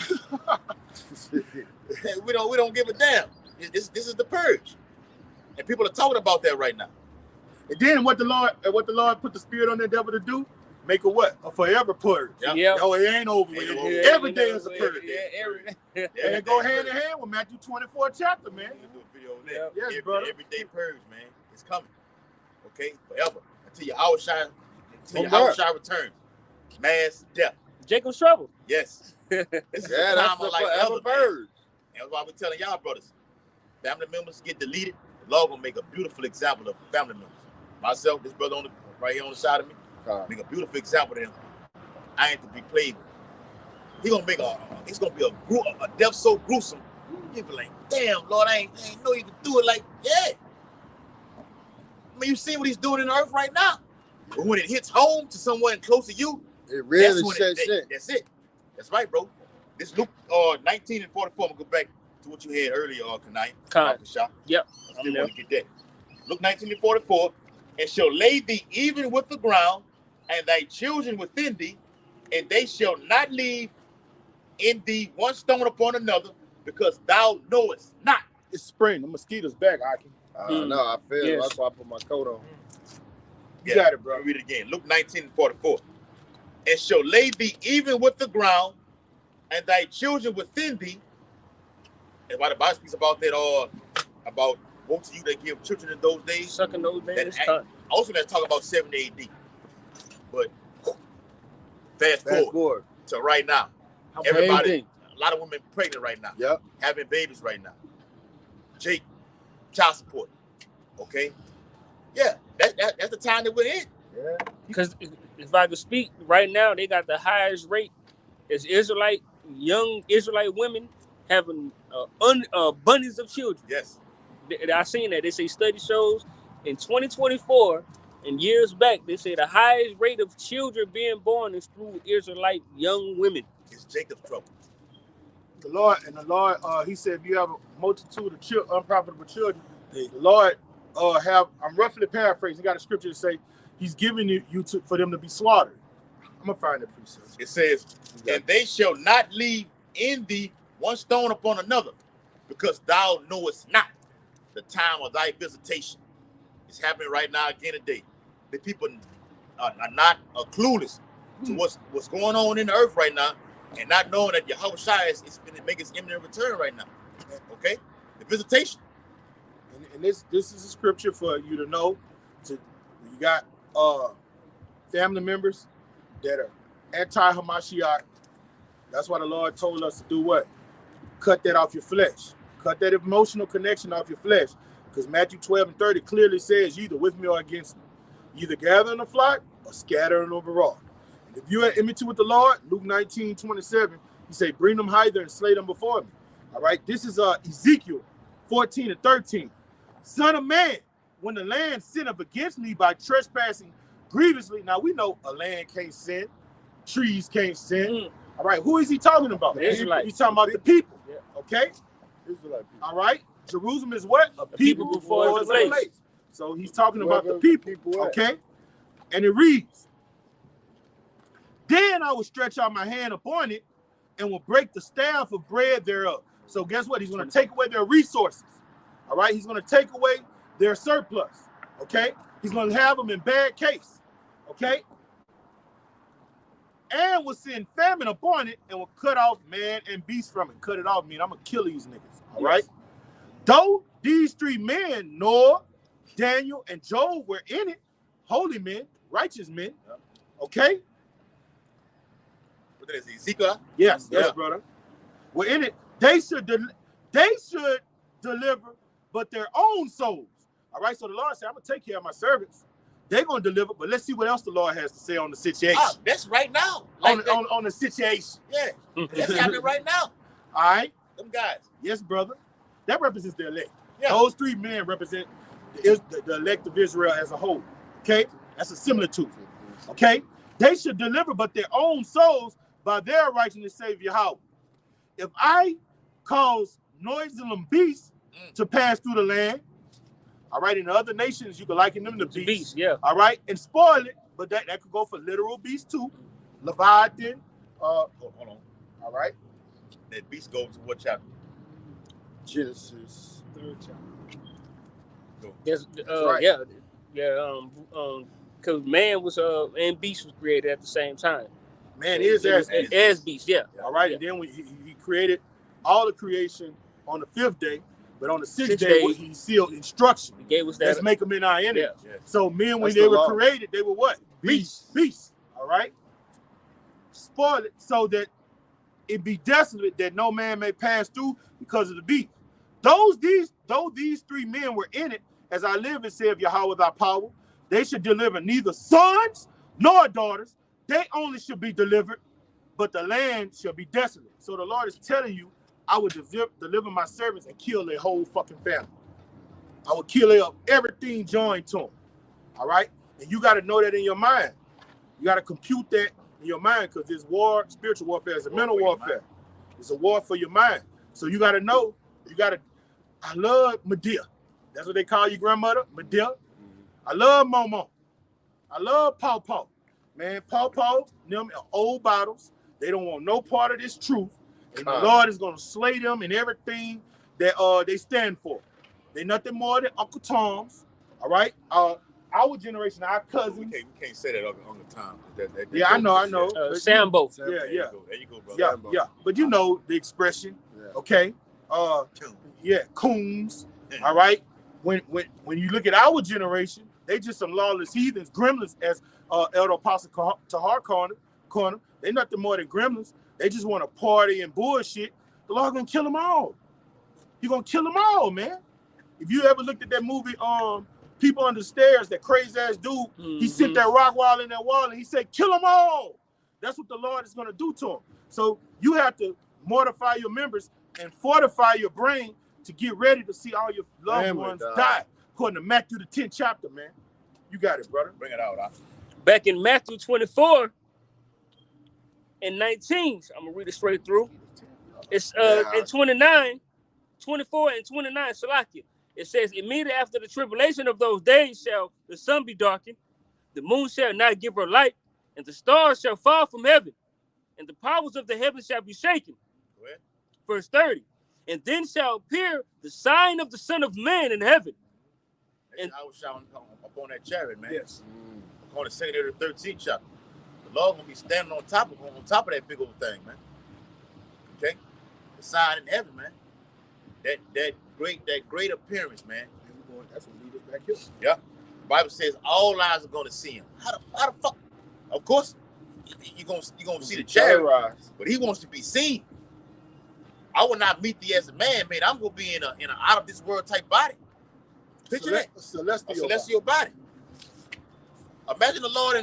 we don't give a damn. This is The Purge. And people are talking about that right now. And then what the Lord put the spirit on the devil to do? Make a what? A forever purge. Yeah. Oh, it ain't over with. Yeah, Every day is a purge. Yeah, And it go hand in hand with Matthew 24 chapter, man. We'll do a video on that. Yes, brother. Everyday purge, man. It's coming. Okay? Forever. Until your house shall return. Mass death. Jacob's trouble. Yes. This is a Yeah, time that's the of like forever ever, man. purge. And that's why we're telling y'all, brothers. Family members get deleted. The Lord gonna make a beautiful example of family members. Myself, this brother right here on the side of me, make a beautiful example of him. I ain't to be played with. It's gonna be a death so gruesome. People like, damn, Lord, I ain't know you could do it like, yeah. I mean, you see what he's doing in the earth right now. But when it hits home to someone close to you, It really when sets in. that's it. That's right, bro. This Luke 19:44. I'm gonna go back to what you had earlier, Kanai. Yep. I still want to get that. Luke 19:44. And shall lay thee even with the ground, and thy children within thee, and they shall not leave in thee one stone upon another, because thou knowest not. It's spring. The mosquitoes back, Aki. No, I feel it. Yes. That's why I put my coat on. You got it, bro. Let me read it again. Luke 19:44. And shall lay thee even with the ground, and thy children within thee. And why the Bible speaks about that, or about woe to you that give children in those days. Sucking those days. Also, let's talk about 70 AD. But fast forward to right now. Everybody, a lot of women pregnant right now. Yep. Having babies right now. Jake, child support. Okay? Yeah, that's the time that we're in. Yeah. Because if I could speak, right now they got the highest rate as young Israelite women having abundance of children. Yes. I've seen that. They say study shows in 2024 and years back, they say the highest rate of children being born is through Israelite young women. It's Jacob's trouble. The Lord, he said, if you have a multitude of unprofitable children, the Lord I'm roughly paraphrasing. He got a scripture to say he's giving you for them to be slaughtered. I'm going to find the precept. It says, and they shall not leave in thee one stone upon another, because thou knowest not the time of thy visitation. It's happening right now again today. The people are not clueless to what's going on in the earth right now, and not knowing that Yahushua is going to make his imminent return right now. Okay? The visitation. And this is a scripture for you to know. You got family members that are anti-Hamashiach. That's why the Lord told us to do what? Cut that off your flesh. Cut that emotional connection off your flesh. Because Matthew 12:30 clearly says, you either with me or against me. Either gather in the flock or scatter in overall. And if you're at enmity with the Lord, Luke 19:27, he say, bring them hither and slay them before me. All right, this is Ezekiel 14:13. Son of man, when the land sinneth against me by trespassing grievously. Now we know a land can't sin, trees can't sin. All right, who is he talking about? He's talking about the people. Yeah. Okay? Israelite people. All right, Jerusalem is what? A people before his place. So he's talking about the people. Okay? And it reads, then I will stretch out my hand upon it and will break the staff of bread thereof. So guess what? He's going to take away their resources. All right? He's going to take away their surplus. Okay? He's going to have them in bad case. Okay? And will send famine upon it and will cut off man and beast from it. Cut it off, mean I'm going to kill these niggas. All right? Though these three men, Noah, Daniel, and Job were in it, holy men, righteous men. Okay? What is Ezekiel? Yes, brother. We're in it. They should deliver, but their own souls. All right, so the Lord said, I'm going to take care of my servants. They're going to deliver, but let's see what else the Lord has to say on the situation. That's right now. On the situation. Yeah, that's happening right now. All right. Them guys. Yes, brother. That represents the elect. Yeah. Those three men represent the elect of Israel as a whole. Okay? That's a similitude. Okay? They should deliver, but their own souls by their righteousness, save Yahweh. If I cause noisome beasts to pass through the land, all right, in other nations, you can liken them to beasts. Yeah. All right, and spoil it, but that could go for literal beasts too. Leviathan. Hold on. All right. That beast goes to what chapter? Genesis 3rd chapter. Yes, right. Because man was and beast was created at the same time. Man is as beast, yeah. All right, and then he created all the creation on the 5th day, but on the 6th day he sealed instruction. He gave us that. Let's make them in our image. Yeah. So men, when they were created, they were what? Beasts. All right. Spoil it so that it be desolate, that no man may pass through because of the beast. Though these three men were in it, as I live and say of Yahweh thy power, they should deliver neither sons nor daughters. They only should be delivered, but the land shall be desolate. So the Lord is telling you, I would deliver my servants and kill their whole fucking family. I would kill everything joined to them. All right? And you got to know that in your mind. You got to compute that in your mind, because this war, spiritual warfare, is a mental warfare. It's a war for your mind. So you got to know, I love Medea. That's what they call you, grandmother, Medea. I love Momo. I love Paw Paw. Man, Paw Paw, them are old bottles. They don't want no part of this truth. And the Lord is going to slay them in everything that they stand for. They're nothing more than Uncle Tom's. All right? I our generation, our cousins. We can't say that on the time. Yeah, I know. Sambo. Yeah. There you go, brother. Yeah. But you know the expression, okay? Coons. All right. When you look at our generation, they just some lawless heathens, gremlins, as Elder Apostle Tahar corner. They nothing more than gremlins. They just want to party and bullshit. The Lord gonna kill them all. He gonna kill them all, man. If you ever looked at that movie, People Under the Stairs, that crazy ass dude, he sent that rock wall in that wall and he said, kill them all. That's what the Lord is gonna do to them. So you have to mortify your members and fortify your brain to get ready to see all your loved ones die. According to Matthew the 10th chapter, man. You got it, brother. Bring it out. Back in Matthew 24 and 19, I'm gonna read it straight through. It's in 29, 24 and 29, Salakia. It says, immediately after the tribulation of those days shall the sun be darkened, the moon shall not give her light, and the stars shall fall from heaven, and the powers of the heavens shall be shaken. What? Verse 30. And then shall appear the sign of the Son of Man in heaven. And I was shouting up on that chariot, man. Yes. On the 2nd to the 13th chapter. The Lord gonna be standing on top of that big old thing, man. Okay? The sign in heaven, man. That great appearance, man. That's what leads us back here. Yeah. The Bible says all eyes are gonna see him. How the fuck? Of course, you're gonna see the chariot, but he wants to be seen. I will not meet thee as a man, man. I'm gonna be in an out of this world type body. Picture that. A celestial body. Imagine the Lord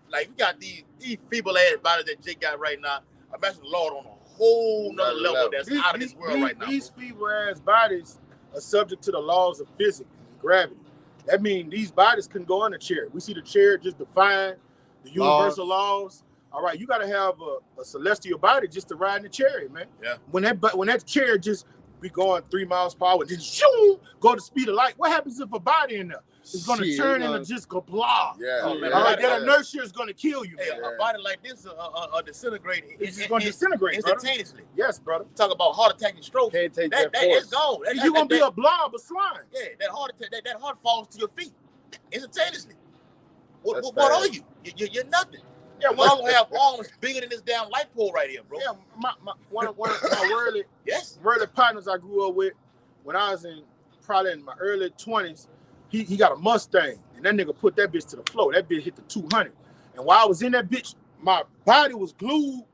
like we got these feeble ass bodies that Jake got right now. Imagine the Lord on a whole nother level that's out of this world right now. These feeble ass bodies are subject to the laws of physics and gravity. That means these bodies can go on a chair. We see the chair just define the universal laws. All right, you got to have a celestial body just to ride in the chariot, man. Yeah. When that chair just be going 3 miles per hour and then shoo, go the speed of light, what happens if a body in there is going to turn into just go blah? Yeah. All right, that inertia is going to kill you. Hey, a body like this disintegrate. It's just going to disintegrate instantaneously. Brother. Yes, brother. Talk about heart attack and stroke. Can't take that it's gone. You're going to be a blob of slime. Yeah, that heart attack, that heart falls to your feet instantaneously. What are you? You're nothing. Yeah, we all have arms bigger than this damn light pole right here, bro. Yeah, one of my worldly partners I grew up with when I was probably in my early 20s, he got a Mustang, and that nigga put that bitch to the floor. That bitch hit the 200. And while I was in that bitch, my body was glued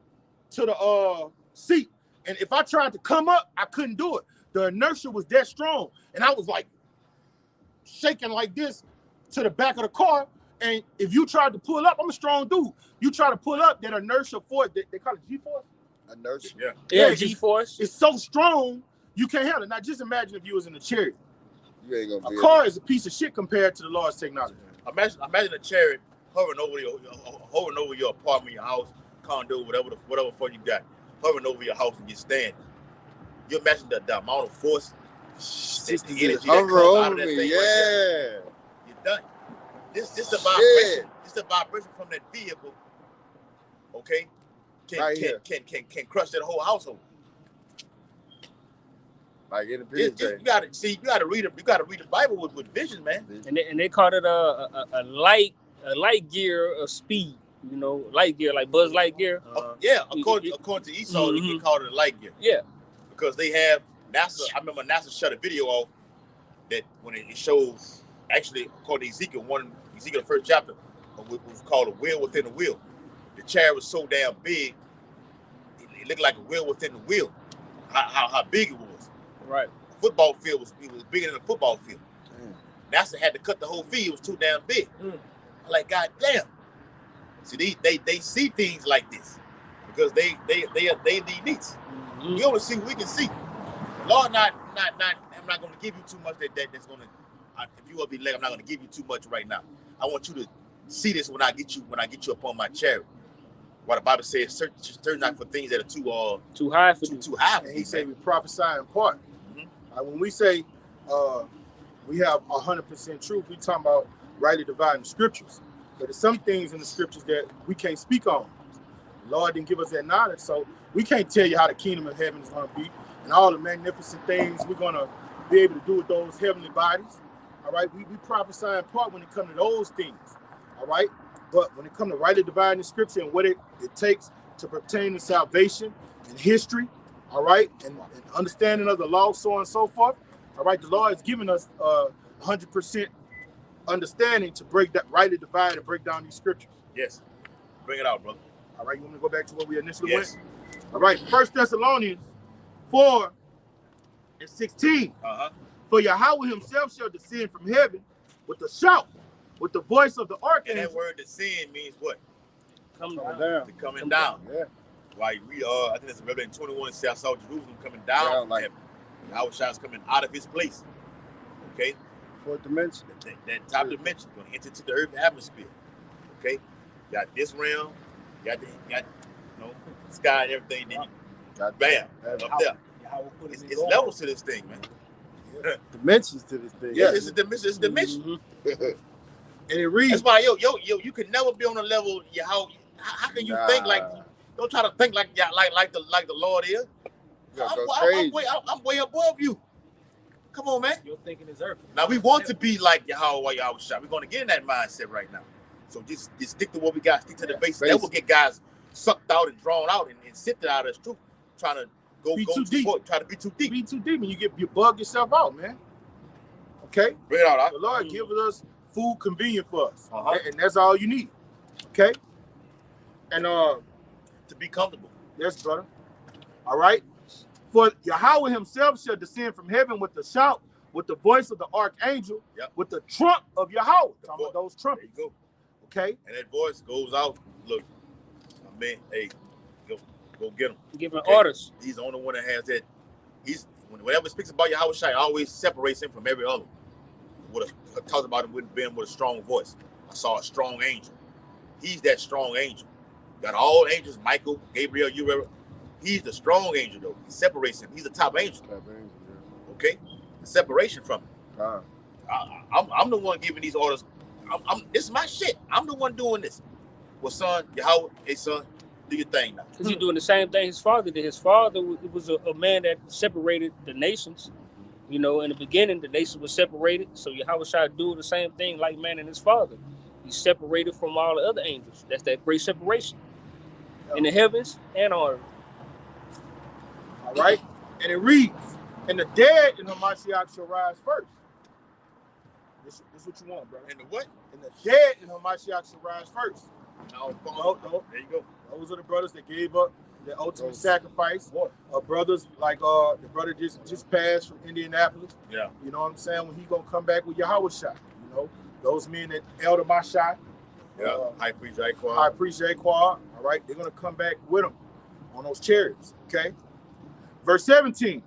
to the seat. And if I tried to come up, I couldn't do it. The inertia was that strong. And I was like shaking like this to the back of the car. And if you tried to pull up, I'm a strong dude. You try to pull up, that inertia force, they call it G-force? Inertia. Yeah, G-force. It's so strong, you can't handle it. Now, just imagine if you was in a chariot. You ain't gonna a car is a piece of shit compared to the Lord's technology. Imagine a chariot hovering over your apartment, your house, condo, whatever fuck you got, hovering over your house and you're standing. You imagine the amount of force, the energy that comes out of that thing right there. You're done. This the vibration. This the vibration from that vehicle. Okay, can crush that whole household. Like in the you gotta read the Bible with vision, man. And they called it a light gear of speed. You know, light gear like Buzz Lightyear. According to Esau, you can call it a light gear. Yeah, because they have NASA. I remember NASA shut a video off that when it shows, actually according to Ezekiel the first chapter, it was called a wheel within a wheel. The chariot was so damn big, it looked like a wheel within the wheel. How big it was. Right. The football field was bigger than a football field. NASA had to cut the whole field. It was too damn big. I'm like, God damn. See, they see things like this because they are the elites. We only see what we can see. Lord, I'm not going to give you too much that's going to. If you want to be led, I'm not going to give you too much right now. I want you to see this when I get you up on my chariot. What the Bible says, search not for things that are too high for you. Too high for you. He said we prophesy in part. When we say we have 100% truth, we talking about rightly dividing the scriptures. But there's some things in the scriptures that we can't speak on. The Lord didn't give us that knowledge, so we can't tell you how the kingdom of heaven is going to be and all the magnificent things we're going to be able to do with those heavenly bodies. All right, we prophesy in part when it comes to those things. All right, but when it comes to rightly dividing the scripture and what it takes to pertain to salvation and history, all right, and understanding of the law, so on and so forth. All right, the Lord has given us 100% understanding to break that rightly divide and break down these scriptures. Yes. Bring it out, brother. All right, you want me to go back to where we initially Yes. went? All right, 1 Thessalonians 4:16. For Yahweh himself shall descend from heaven with a shout, with the voice of the And archangel. that word descend means what? Come Coming down. down. To coming down. Yeah. Like we I think it's Revelation 21 says I saw Jerusalem coming down from like heaven. Yahweh is coming out of his place. Okay? fourth dimension. That top dimension going to enter into the earth atmosphere. Okay? You got this realm, you got you know, sky and everything, then you Got bam, that. up there. It's levels to this thing, man. Dimensions to this thing. Yeah, it's a dimension. It's a dimension. Mm-hmm. And it reads, That's why, you can never be on a level. How can you think like? Don't try to think like the Lord is. I'm way above you. Come on, man. Your thinking is earth. Now we want to be like Yahweh Shah. We're going to get in that mindset right now. So just stick to what we got. Stick to the basics. That will get guys sucked out and drawn out and sifted out as truth. Trying to go too deep. Try to be too deep. Be too deep, and you bug yourself out, man. Okay, Bring it out. the Lord gives us food convenient for us, Uh-huh. and that's all you need. Okay, and To be comfortable. yes, brother. All right. For Yahweh himself shall descend from heaven with a shout, with the voice of the archangel, with the trump of Yahweh. Talking about those trumpets. There you go. Okay. And that voice goes out. Look, man, hey, go get him. Giving orders. He's the only one that has that. Whenever it speaks about Yahweh Shai, it always separates him from every other. Talks about him being with a strong voice. I saw a strong angel. He's that strong angel. Got all angels, Michael, Gabriel, Uriel. He's the strong angel, though. He separates him. He's the top angel. Okay? The separation from him. I'm the one giving these orders. This is my shit. I'm the one doing this. Well, son, Yahweh, hey, son, do your thing now. Because he's doing the same thing his father did. His father was a man that separated the nations. You know, in the beginning, the nations were separated. So Yahweh Shai do the same thing like man and his father. He's separated from all the other angels. That's that great separation. In the heavens and on earth. All right. And it reads, and the dead in Hamashiach shall rise first. This is what you want, brother. And the what? And the dead in Hamashiach shall rise first. No. There you go. Those are the brothers that gave up the ultimate sacrifice. Brothers like the brother just passed from Indianapolis. Yeah. You know what I'm saying? When he gonna come back with Yahweh Shai. You know, those men that Elder Mashai. Yeah. High Priest Jaquan. High Priest Jaquan. All right. They're gonna come back with them on those chariots. Okay. Verse 17.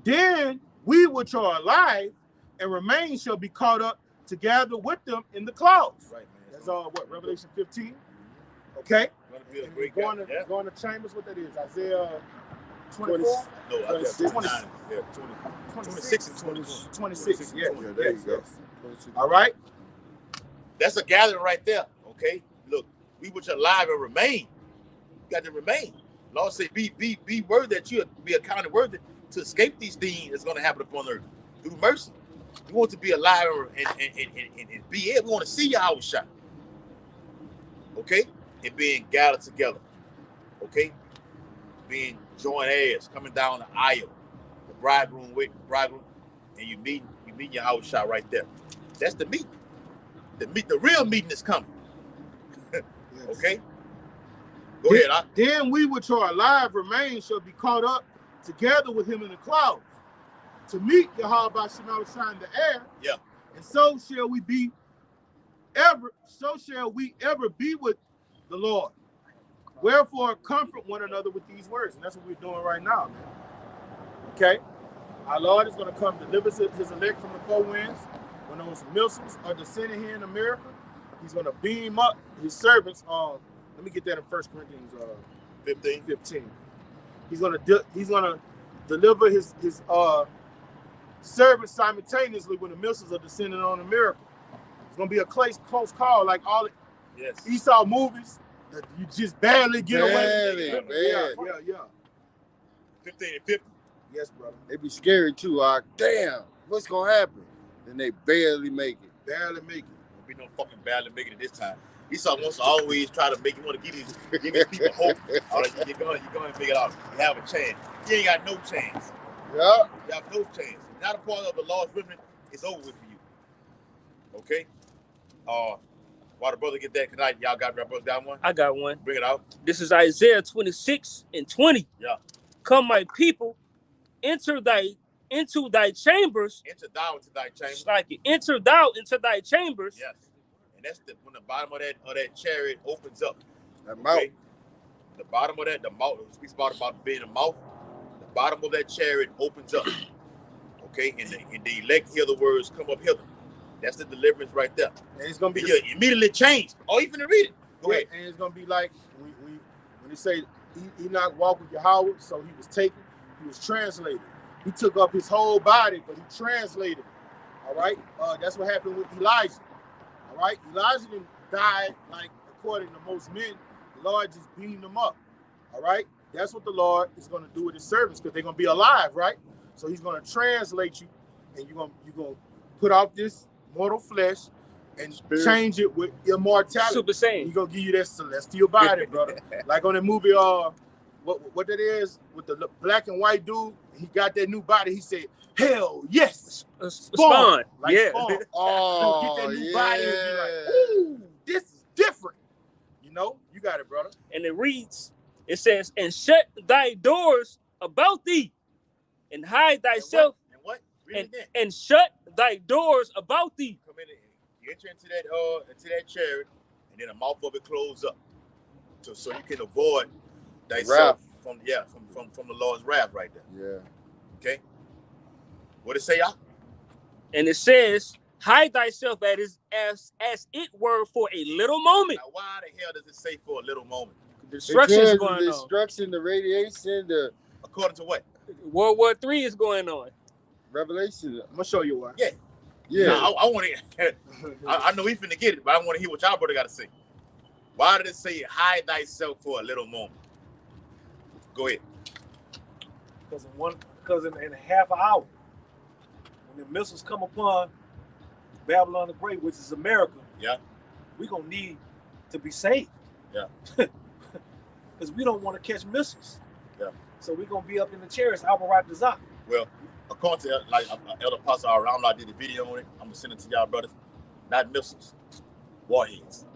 Then we which are alive and remain shall be caught up together with them in the clouds. Right, man. That's what, Revelation 15. Okay. Going to Chambers, what that is? Isaiah 24? No, 26. 26 and 26. Yeah, there you go. All right. That's a gathering right there. Okay. Look, we which are alive and remain. You got to remain. Lord say, be worthy that you be accounted worthy to escape these things that's going to happen upon earth through mercy. We want to be alive and be here. We want to see Yahweh Shai. Okay? And being gathered together. Okay? Being joined heirs, coming down the aisle. The bridegroom with the bridegroom. And you meet Yahweh Shai right there. That's the meeting. The real meeting is coming. Okay? Go ahead. Then we which are alive remain shall be caught up together with him in the clouds to meet Yahweh Shai in the air. Yeah. And so shall we ever be with the Lord. Wherefore comfort one another with these words. And that's what we're doing right now, man. Okay? Our Lord is going to come deliver his elect from the four winds. When those missiles are descending here in America, he's going to beam up his servants on. Let me get that in 1 Corinthians 15. He's going to deliver his servants simultaneously when the missiles are descending on America. It's going to be a close call, like all Esau movies that you just barely get away. Yeah. 15 and 50. Yes, brother. They be scary too. Damn, what's gonna happen? and they barely make it. Barely make it. Won't be no fucking barely making it this time. Esau wants to always try to make you want to give these people hope. All right, you're going to figure it out. You have a chance. You ain't got no chance. Yeah. You have no chance. You're not a part of the Lord's remnant. It's over with for you. Okay? While the brother get that tonight, y'all got that brother down one? I got one. Bring it out. This is Isaiah 26:20. Yeah. Come, my people, enter into thy chambers. Enter thou into thy chamber. It's like it. Enter thou into thy chambers. Yes. And that's when the bottom of that chariot opens up. That mouth. The bottom of that, the mouth, it speaks about being a mouth. The bottom of that chariot opens up. Okay, and the elect hear the words, come up hither. That's the deliverance right there. And it's gonna be immediately changed. Oh, you finna read it. Go ahead. And it's gonna be like when they say Enoch walked with Yahweh, so he was taken, he was translated. He took up his whole body, but he translated it. All right. That's what happened with Elijah. All right. Elijah didn't die like according to most men. The Lord just beamed them up. All right. That's what the Lord is gonna do with his servants because they're gonna be alive, right? So he's gonna translate you, and you're gonna put off this mortal flesh and change it with immortality. Super Saiyan. He's gonna give you that celestial body, brother. Like on the movie, what that is with the black and white dude, he got that new body. He said, "Hell yes, Spawn." Like Yeah. Spawn. Oh, Get that new yeah. body and be like, "Ooh, this is different." You know, you got it, brother. And it reads, it says, "And shut thy doors about thee, and hide thyself, And what? Read it again. and shut thy doors about thee." Come in, you enter into that chariot, and then the mouth of it closes up, so you can avoid thyself from the Lord's wrath right there. Yeah. Okay. What it say, y'all? And it says, "Hide thyself as it were for a little moment." Now, why the hell does it say for a little moment? Destruction is Because going the on. destruction, the radiation, the According to what? World War III is going on. revelation. I'm gonna show you why. Yeah. Yeah. Now, I want to. I know we finna get it, but I want to hear what y'all brother got to say. Why did it say hide thyself for a little moment? Go ahead. Because in a half an hour, when the missiles come upon Babylon the Great, which is America, Yeah. we're gonna need to be saved. Yeah. Because we don't want to catch missiles. Yeah. So we're gonna be up in the chariots, Albarat Dazak. Well, according to Elder Apostle Around, I did a video on it. I'm gonna send it to y'all brothers. Not missiles, warheads.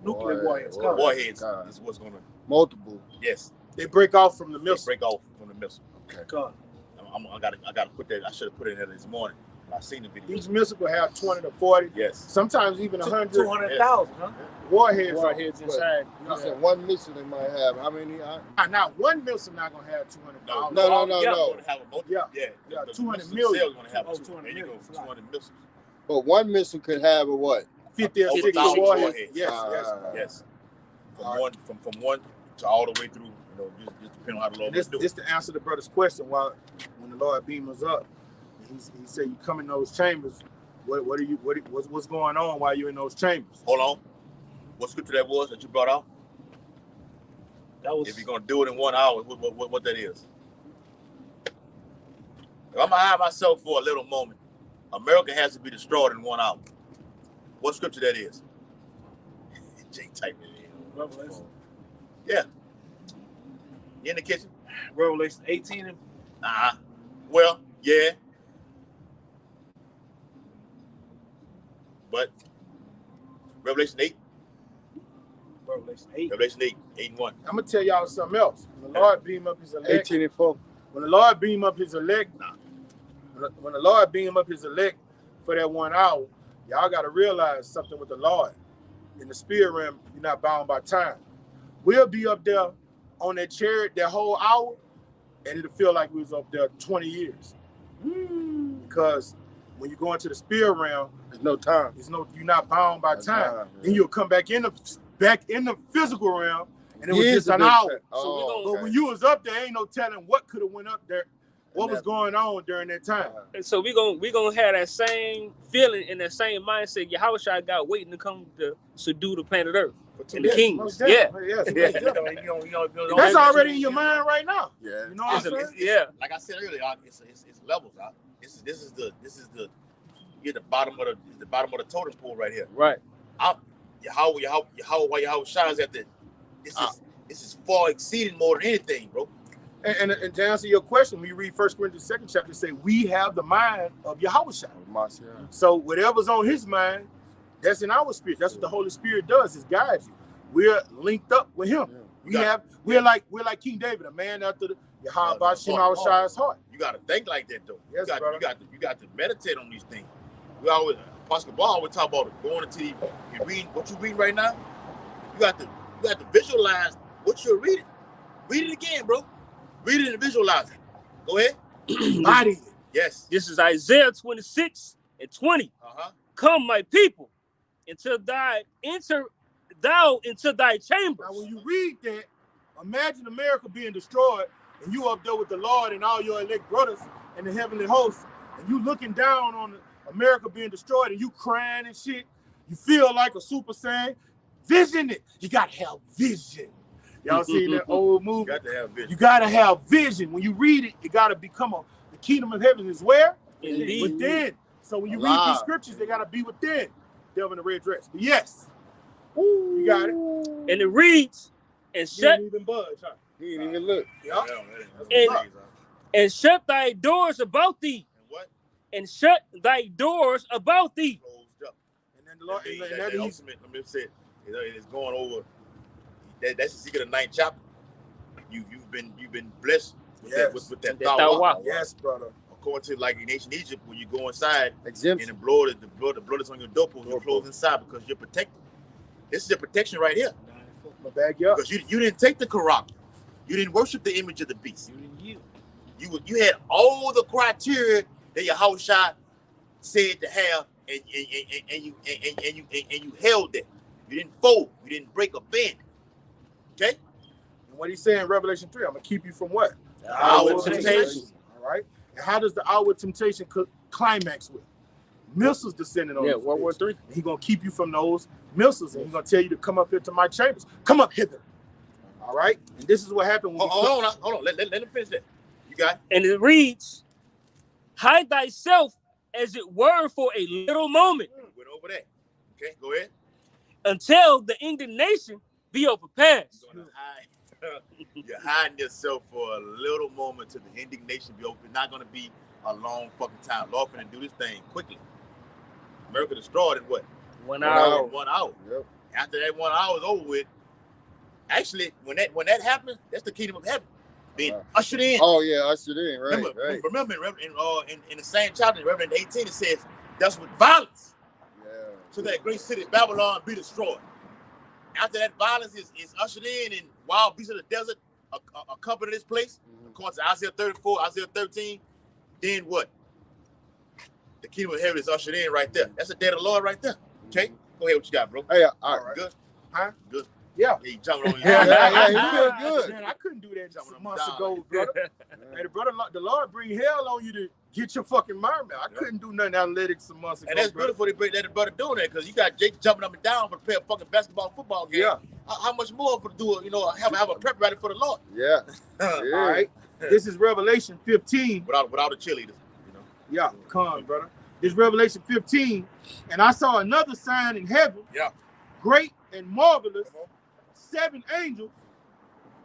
Nuclear warheads. War- Warheads God. is what's gonna. Multiple. Yes. They break off from the They missile. break off from the missile. God. I gotta put that. I should have put it in there this morning. I seen the video. Each missile will have 20 to 40, Yes. sometimes even 100 200,000, huh? warheads. Warheads inside. You said one missile they might have. How many? Not one missile not gonna have 200,000. No. You're gonna have a multi. Yeah. Yeah. Yeah, The 200 missile million. cell gonna have Oh, 200 200 million. million. 200 missiles. But one missile could have a what? 50 or Over 60 1,000 warheads. warheads. Yes, Yes. From All right. one to all the way through. Just depending on how the Lord This do. this to answer the brother's question. When the Lord beamed us up, he said, "You come in those chambers. What's going on while you're in those chambers?" Hold on. What scripture that was that you brought out? That was If you're gonna do it in 1 hour, what that is? If I'm gonna hide myself for a little moment, America has to be destroyed in 1 hour. What scripture that is? Jay type it in. Revelation. Yeah. You in the kitchen? Revelation 18 and Well, yeah. But Revelation 8. Revelation 8. Revelation 8 and 1. I'm gonna tell y'all something else. When the Lord beamed up his elect, 18 and 4. when the Lord beamed up his elect, when the Lord beamed up his elect for that 1 hour, y'all gotta realize something with the Lord. In the spirit realm, you're not bound by time. We'll be up there on that chariot that whole hour, and it'll feel like we was up there 20 years. Because when you go into the spirit realm, There's no time. you're not bound by That's time. time, Then yeah. you'll come back in the physical realm, and it was Years just an have been hour. spent. So we Oh, gonna- But okay. when you was up there, ain't no telling what could have went up there, what And was that- going on during that time. And so we gonna have that same feeling and that same mindset Yahushua got waiting to come to subdue the planet Earth and the Yes, kings. most Yeah. definitely, yes, Yeah. most definitely. You know, That's already in your mind right now. Yeah. You know what I'm It's- saying? yeah. Like I said earlier, it's levels. This is the You're at the bottom of the totem pole right here. Right. Yahweh shines at the. This is far exceeding more than anything, bro. And to answer your question, when you read 1 Corinthians 2nd chapter, say we have the mind of Yahweh. So whatever's on his mind, that's in our spirit. That's what the Holy Spirit does, is guides you. We're linked up with him. We're like King David, a man after the Yahweh Shemawashi's heart. You gotta think like that though. Yes, you got to meditate on these things. We always Apostle Ball always talk about going into you read what you reading right now. You got to visualize what you're reading. Read it again, bro. Read it and visualize it. Go ahead. Body. Yes. This is Isaiah 26:20. Come, my people, enter thou into thy chambers. Now, when you read that, imagine America being destroyed, and you up there with the Lord and all your elect brothers and the heavenly hosts, and you looking down on America being destroyed, and you crying and shit. You feel like a Super Saiyan. Vision it. You gotta have vision. Y'all seen that old movie? You got to have vision. You gotta have vision. When you read it, it gotta become the kingdom of heaven is where? Indeed. Within. So when you read these scriptures, they gotta be within. Devil in the red dress. But yes. You got it. And it reads, and shut. He didn't even budge, huh? He didn't even look. And shut thy doors about thee. And what? And shut thy doors about thee. Closed up. And then the Lord, that ultimate, let me say, it's going over. That's the secret of the 9th chapter. You've been blessed with that Tawa. Yes, brother. According to like in ancient Egypt, when you go inside Exemption. and the blood is on your doorpost, you're closed inside because you're protected. This is your protection right here. My backyard. Because you didn't take the Quran. You didn't worship the image of the beast. You had all the criteria that Yahweh said to have, and you held that. You didn't fold. You didn't break or bend. Okay? And what he's saying in Revelation 3, I'm going to keep you from what? The hour of temptation. All right? And how does the hour of temptation climax with? Missiles descending on you. World War III. He's going to keep you from those missiles, and he's going to tell you to come up here to my chambers. Come up hither. All right? And this is what happened when Hold on. Let him finish that. You got it? And it reads, hide thyself as it were for a little moment. Went over that. Okay, go ahead. Until the indignation be overpassed. You're hiding yourself for a little moment till the indignation be over. It's not going to be a long fucking time. Lord finna do this thing quickly. America destroyed in what? 1 hour. 1 hour. Yep. After that 1 hour is over with, actually, when that happens, that's the kingdom of heaven being ushered in. Oh yeah, ushered in, right? Remember in the same chapter, in Revelation 18, it says, "That's with violence." Yeah. So that great city Babylon be destroyed. After that violence is ushered in, and wild beasts of the desert accompany this place, according to Isaiah 34, Isaiah 13. Then what? The kingdom of heaven is ushered in right there. That's the day of the Lord right there. Okay, go ahead. What you got, bro? Hey, all right. Good. Huh? Good. Yeah. Yeah, you jumping on your Yeah, you feel good. Man, I couldn't do that Jumping some months down. ago, brother. Hey, the Lord bring hell on you to get your fucking mind back. I couldn't do nothing analytics some months ago. And that's beautiful they let the brother doing that, because you got Jake jumping up and down for to play a fucking football game. Yeah. How much more for to do it? Have a prep ready for the Lord. Yeah. All right. This is Revelation 15. Without the cheerleaders. Yeah, come on, brother. This is Revelation 15, and I saw another sign in heaven. Yeah. Great and marvelous. 7 angels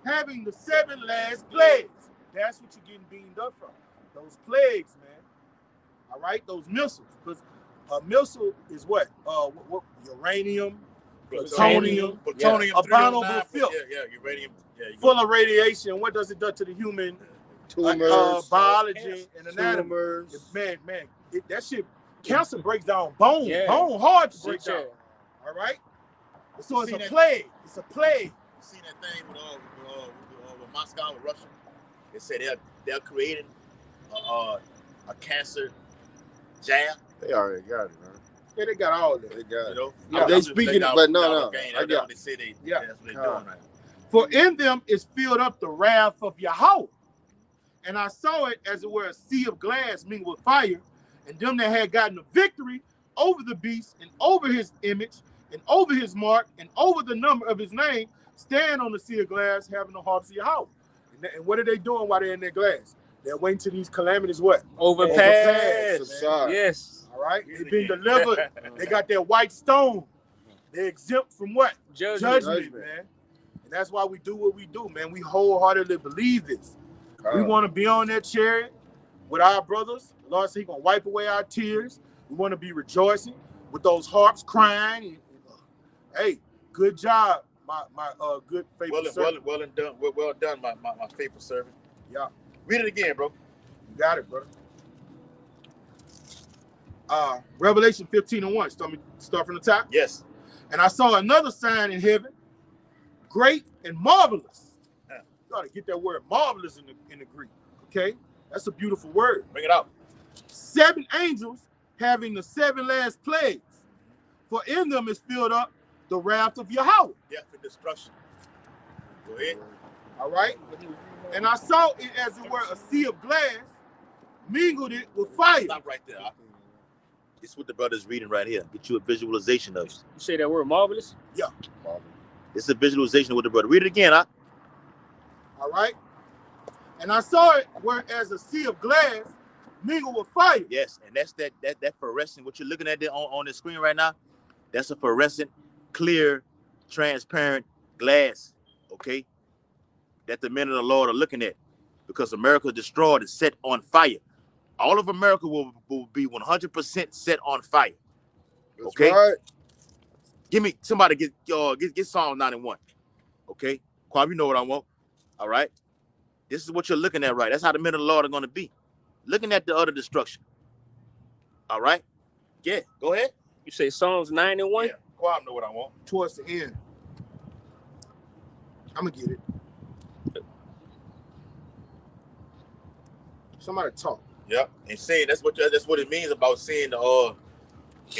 having the 7 last plagues. That's what you're getting beamed up from. Those plagues, man. All right, those missiles. Because a missile is what? Uranium, plutonium, abominable filth. Yeah, uranium. Yeah, full of radiation. What does it do to the human biology and anatomy? Man, that shit, cancer breaks down bone. Yeah. Bone hard to break down. All right? So it's a plague. It's a plague. You seen that thing with Moscow and Russia? They said they're creating a cancer jab. They already got it, man. Yeah, they got all of it. They got it. Yeah. They speaking, but no. I got. They say that's what they're doing right. For in them is filled up the wrath of Yahweh. And I saw it as it were a sea of glass mingled with fire, and them that had gotten a victory over the beast and over his image and over his mark and over the number of his name stand on the sea of glass having the harps of Yahweh. And what are they doing while they're in their glass? They're waiting till these calamities what? Overpass. Man. Yes. All right? They've been delivered. They got their white stone. They're exempt from what? Judgment, man. And that's why we do what we do, man. We wholeheartedly believe this. We want to be on that chariot with our brothers. The Lord said He's going to wipe away our tears. We want to be rejoicing with those harps crying. Hey, good job, my good faithful servant. Well done, my faithful servant. Yeah. Read it again, bro. You got it, brother. Revelation 15:1. Start from the top. Yes. And I saw another sign in heaven, great and marvelous. You got to get that word marvelous in the Greek. Okay, that's a beautiful word. Bring it out. 7 angels having the 7 last plagues, for in them is filled up the wrath of Yahweh. Death and destruction. Go ahead. All right. And I saw it as it were a sea of glass, mingled it with fire. Stop right there. It's what the brother's reading right here. Get you a visualization of it. You say that word marvelous? Yeah. It's a visualization of what the brother. Read it again, huh? All right. And I saw it whereas a sea of glass mingled with fire. Yes, and that's that fluorescent. What you're looking at there on the screen right now, that's a fluorescent, clear, transparent glass. Okay, that the men of the Lord are looking at, because America destroyed and set on fire. All of America will be 100% set on fire. Okay. That's right. Give me somebody get Psalm 91. Okay, Quab, you know what I want. All right. This is what you're looking at, right? That's how the men of the Lord are going to be. Looking at the utter destruction. All right. Yeah. Go ahead. You say Psalms 91? Yeah. Quab know what I want. Towards the end. I'm gonna get it. Somebody talk. Yep. And saying that's what it means about seeing the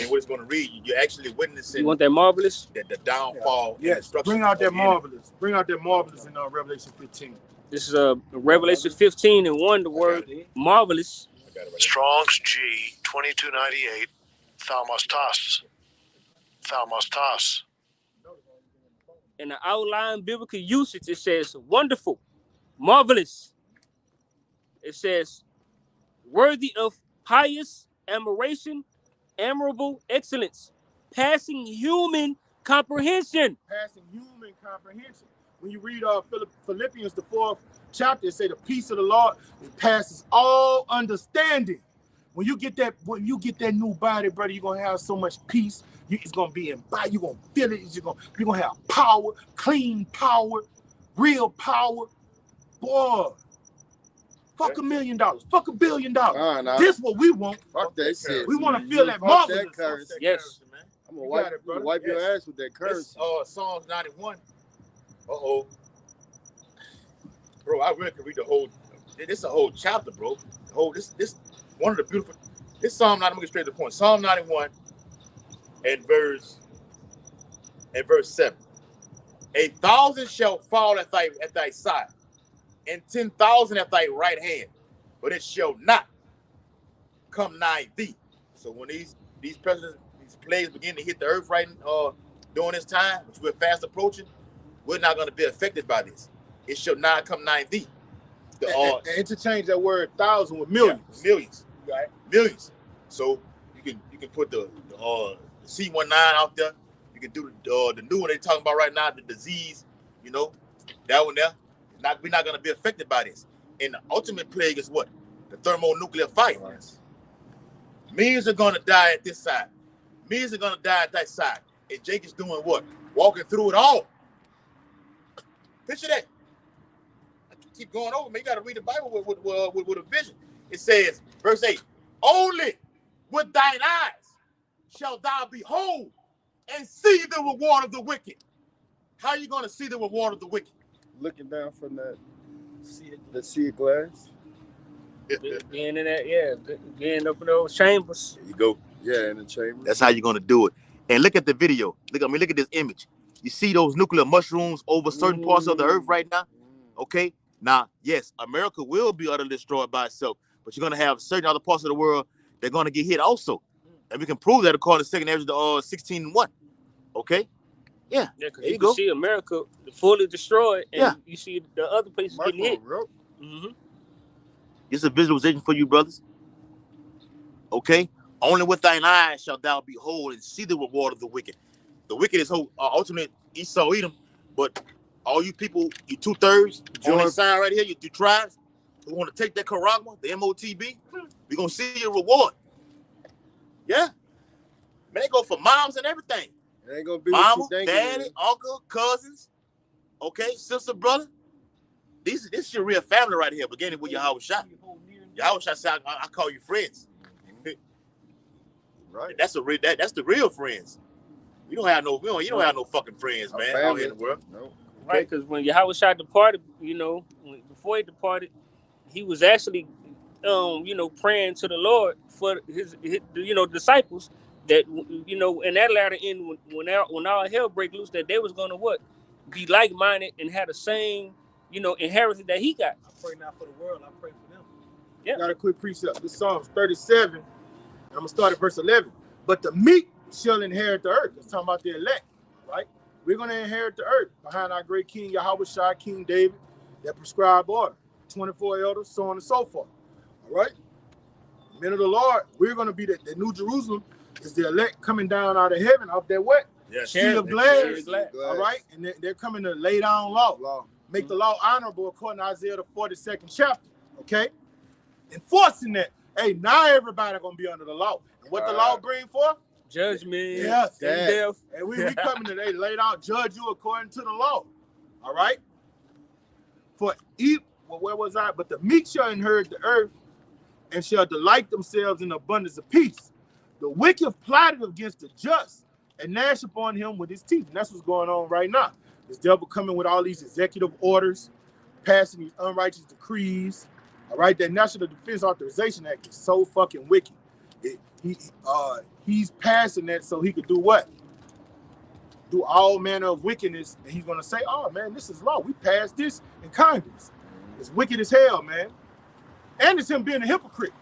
and what it's going to read. You're actually witnessing. You want that marvelous? The downfall. Yeah. Yes. Bring out that marvelous. Bring out that marvelous in Revelation 15. This is Revelation 15:1. The word marvelous. Strong's G 2298. Thalmostas. Thalmostas. In the outline biblical usage, it says wonderful, marvelous. It says worthy of pious admiration, admirable excellence, passing human comprehension. Passing human comprehension. When you read Philippians, the 4th chapter, it say the peace of the Lord, it passes all understanding. When you get that new body, brother, you're gonna have so much peace. It's gonna be in body. You're gonna feel it. You're gonna have power, clean power, real power. Boy, fuck $1 million, fuck $1 billion. Nah. This what we want. Fuck that shit. We want to feel that Fuck marvelous. that curse. Yes. I'm gonna wipe your ass with that curse. Psalms 91. Uh-oh. Bro, I really can read the whole. This is a whole chapter, bro. This one of the beautiful. This Psalm 91. I'm gonna get straight to the point. Psalm 91 and verse 7. 1,000 shall fall at thy side, and 10,000 at thy right hand, but it shall not come nigh thee. So when these plagues begin to hit the earth during this time, which we're fast approaching, we're not going to be affected by this. It shall not come nigh thee. And interchange that word 1,000 with millions. Yeah, millions. Right. Millions. So you can put the C19 out there. You can do the new one they're talking about right now, the disease, that one there. We're not going to be affected by this. And the ultimate plague is what? The thermonuclear fire. Yes. Millions are going to die at this side. Millions are going to die at that side. And Jake is doing what? Walking through it all. Picture that. I keep going over, man. You got to read the Bible with a vision. It says, verse 8, only with thine eyes shall thou behold and see the reward of the wicked. How are you going to see the reward of the wicked? Looking down from the sea of glass. Being in that, being up in those chambers. There you go. Yeah, in the chamber. That's how you're going to do it. And look at the video. Look at this image. You see those nuclear mushrooms over certain parts of the earth right now? Okay? Now, yes, America will be utterly destroyed by itself, but you're going to have certain other parts of the world that are going to get hit also. And we can prove that according to 2 Ezra 16:1. Okay? Yeah. Yeah, because you can see America fully destroyed, and you see the other places getting hit. It's a visualization for you, brothers. Okay? Only with thine eyes shalt thou behold and see the reward of the wicked. The wicked is ultimate Esau Edom, but all you people, you 2/3 on this side right here, you 2 tribes who want to take that Karagma, the MOTB, we're gonna see your reward. Yeah. Man, they go for moms and everything. It ain't gonna be mama, daddy, uncle, cousins, okay, sister, brother. This is your real family right here, beginning with Yahweh Shah. Yahweh Shah said, I call you friends. Right. That's the real friends. You don't have no fucking friends, man, out here in the world. No. Right, because when Yahweh Shah departed, before he departed, he was actually praying to the Lord for his disciples that in that latter end when all hell break loose, that they was gonna be like-minded and have the same inheritance that he got. I pray not for the world, I pray for them. Yeah. Got a quick precept. This Psalms 37, and I'm gonna start at verse 11. But the meek shall inherit the earth. It's talking about the elect, right? We're gonna inherit the earth behind our great King Yahweh Shai, King David, that prescribed order, 24 elders, so on and so forth. All right. Men of the Lord, we're gonna be the New Jerusalem is the elect coming down out of heaven off that what? Yes. Sea of glass. All right, and they're coming to lay down law. Make the law honorable according to Isaiah the 42nd chapter. Okay, enforcing that. Hey, now everybody gonna be under the law. And what the law bring forth? Judgment. Yes, and death. And we coming today, lay down, judge you according to the law. All right. Where was I? But the meek shall inherit the earth, and shall delight themselves in abundance of peace. The wicked plotted against the just, and gnash upon him with his teeth. And that's what's going on right now. This devil coming with all these executive orders, passing these unrighteous decrees. All right, that National Defense Authorization Act is so fucking wicked. He's passing that so he could do what? Do all manner of wickedness, and he's gonna say, "Oh man, this is law. We passed this in Congress." It's wicked as hell, man. And it's him being a hypocrite,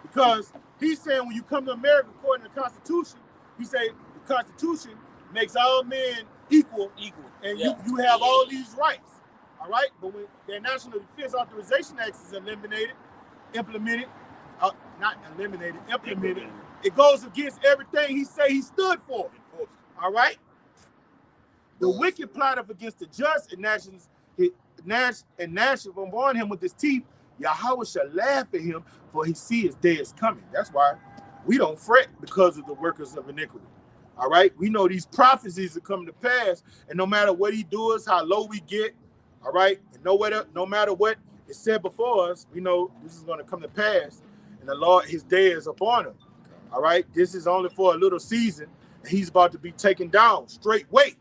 because he's saying when you come to America according to the Constitution, he say the Constitution makes all men equal, and you have all these rights. All right, but when the National Defense Authorization Act is implemented, it goes against everything he say he stood for. All right, the wicked plot up against the just, and gnash upon him with his teeth. Yahweh shall laugh at him, for he see his day is coming. That's why we don't fret because of the workers of iniquity. All right, we know these prophecies are coming to pass, and no matter what he does, how low we get, all right, and no matter what is said before us, we know this is going to come to pass, and the Lord, his day is upon him. All right, this is only for a little season, and he's about to be taken down straightway.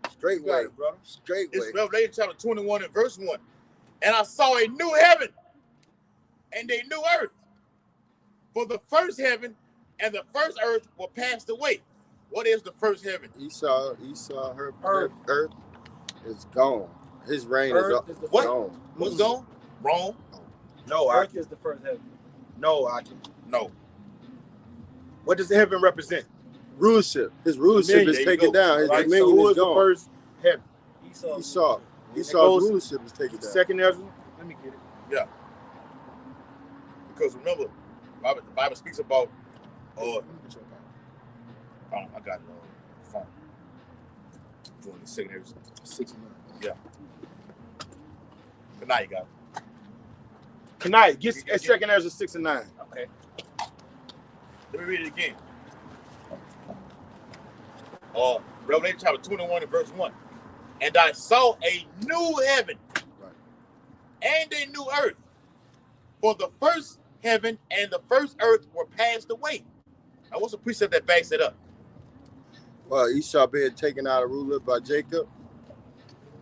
Straightway, brother. Straightway. It's Revelation chapter 21 and verse 1. And I saw a new heaven and a new earth. For the first heaven and the first earth were passed away. What is the first heaven? Esau, her earth is gone. His reign is gone. What's gone? Wrong. No, Earth is the first heaven. No, Aki. No. What does the heaven represent? Rulership. His rulership is taken down. His dominion who is gone. The first heaven? Esau's rulership is taken down. Second Ezra. Let me get it. Yeah. Because remember, the Bible speaks about. I got it on the phone. Doing the second Ezra 69. Yeah. But now you got it. Kanai, get second Ezra 6 and 9. Okay. Let me read it again. Revelation chapter 21 and verse 1. And I saw a new heaven and a new earth. For the first heaven and the first earth were passed away. Now, what's the precept that backs it up? Well, Esau being taken out of ruler by Jacob.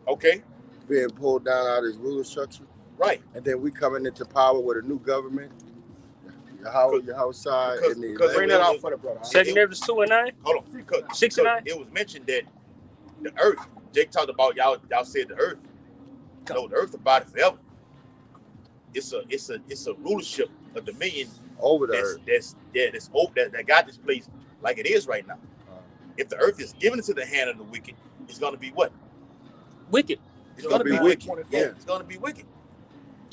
Okay. Being pulled down out of his ruler structure. Right. And then we coming into power with a new government. Yahweh side. Bring that out for the brother. Second Ezra 2 and 9? Hold on. 6 and 9? It was mentioned that the earth, Jake talked about, y'all said the earth. No, the earth about it forever. It's a rulership, a dominion over the earth. That's over that got this place like it is right now. If the earth is given into the hand of the wicked, it's gonna be what? Wicked. It's gonna be wicked. Yeah, it's gonna be wicked.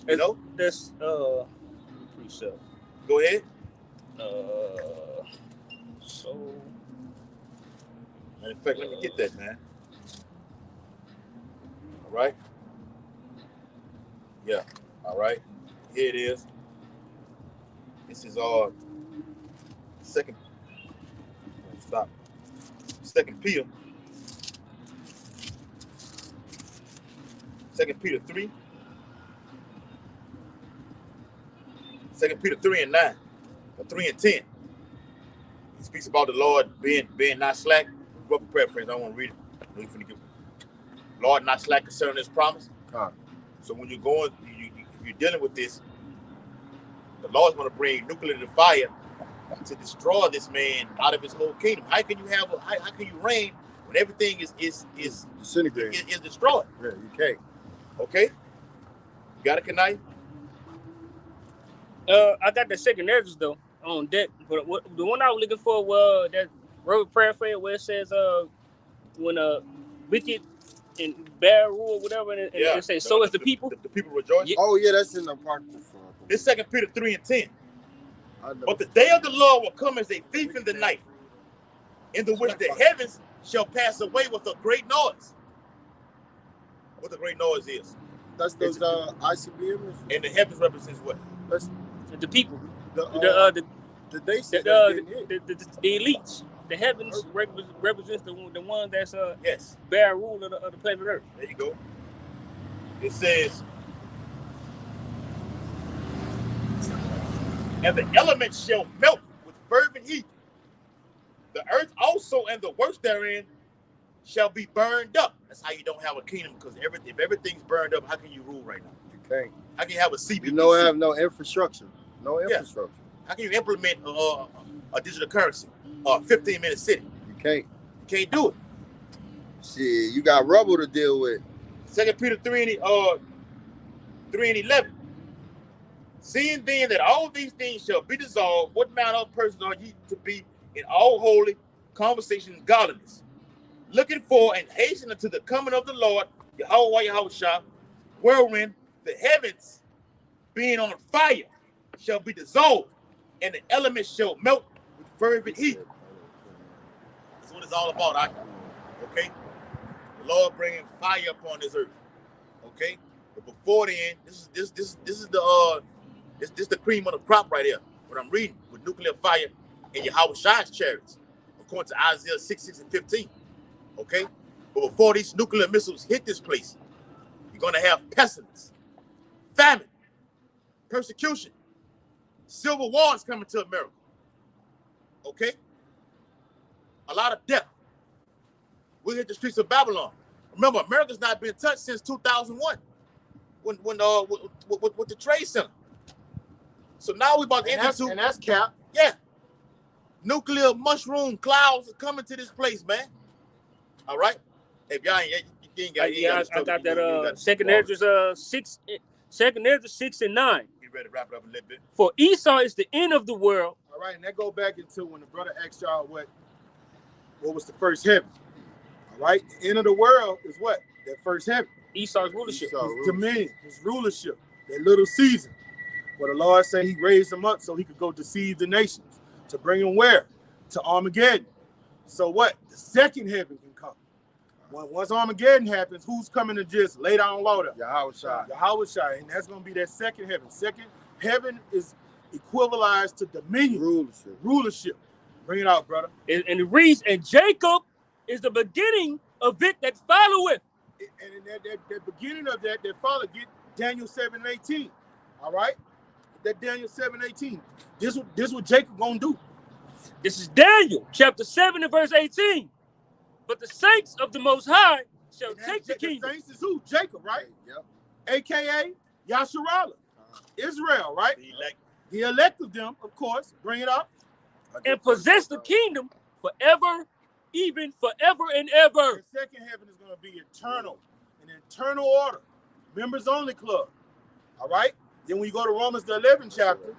You know? That's precept. Go ahead. So. And in fact, let me get that, man. All right. Yeah. All right. Here it is. This is second. Stop. Second Peter. 2 Peter 3. 2 Peter 3 and 9. Or 3 and 10. He speaks about the Lord being not slack. Rough paraphrase. I don't want to read it. Lord not slack concerning his promise. So when you're going, if you're dealing with this, the Lord's going to bring nuclear fire to destroy this man out of his whole kingdom. How can you how can you reign when everything is disintegrating, is destroyed? Yeah, you can't. Okay, you got it, Kanai? I got the second address though on deck, but the one I was looking for was that Robert prayer fair where it says when wicked and bad rule, whatever, and it says so is the people. The people rejoice. Yeah. Oh yeah, that's in the apocryphal. This 2 Peter 3 and 10. But the day of the Lord will come as a thief in the night, in the which the heavens shall pass away with a great noise. What the great noise is? That's those ICBMs. And the heavens represents what? That's the people. The elites. The heavens represents the one that's yes, bear rule of the planet Earth. There you go. It says, and the elements shall melt with fervent heat. The earth also and the works therein shall be burned up. That's how you don't have a kingdom, because if everything's burned up, how can you rule right now? You can't. How can you have a CBDC? You have no infrastructure. No infrastructure. Yeah. How can you implement a digital currency or a 15-minute city? You can't. You can't do it. Shit, you got rubble to deal with. 2 Peter 3 and 11. Seeing then that all these things shall be dissolved, what manner of persons are ye to be in all holy conversation and godliness, looking for and hastening to the coming of the Lord, Yahushua, wherein the heavens being on fire shall be dissolved, and the elements shall melt with fervent heat. That's what it's all about, okay? The Lord bringing fire upon this earth, okay? But before then, this is the cream of the crop right here. What I'm reading with nuclear fire and Yahushua's chariots, according to Isaiah 6 and 15. Okay, but before these nuclear missiles hit this place, you're gonna have pestilence, famine, persecution, civil wars coming to America. Okay, a lot of death. We hit the streets of Babylon. Remember, America's not been touched since 2001, when with the trade center. So now we about to enter into, and that's cap. Yeah, nuclear mushroom clouds are coming to this place, man. All right. If y'all ain't got, I got that second address 6 and 9. You ready to wrap it up a little bit? For Esau is the end of the world. All right, and that go back into when the brother asked y'all what was the first heaven. All right, the end of the world is what? That first heaven. Esau's rulership. His dominion, his rulership, that little season. Where the Lord said he raised him up so he could go deceive the nations. To bring him where? To Armageddon. So what? The second heaven can come. Once Armageddon happens, who's coming to just lay down law there? Yahushua. And that's going to be that second heaven. Second heaven is equivalized to dominion. Rulership. Bring it out, brother. And it reads, and Jacob is the beginning of it that followeth. And that beginning of that follow, get Daniel 7:18. All right? That Daniel 7:18. This what Jacob gonna do. This is Daniel chapter 7 and verse 18. But the saints of the Most High shall take the kingdom. The saints is who? Jacob, right? Yep. AKA Yasharallah. Israel, right? The elect of them, of course. Bring it up. And possess the kingdom forever, even forever and ever. The second heaven is gonna be eternal, an eternal order, members only club. All right. Then when you go to Romans the 11th chapter,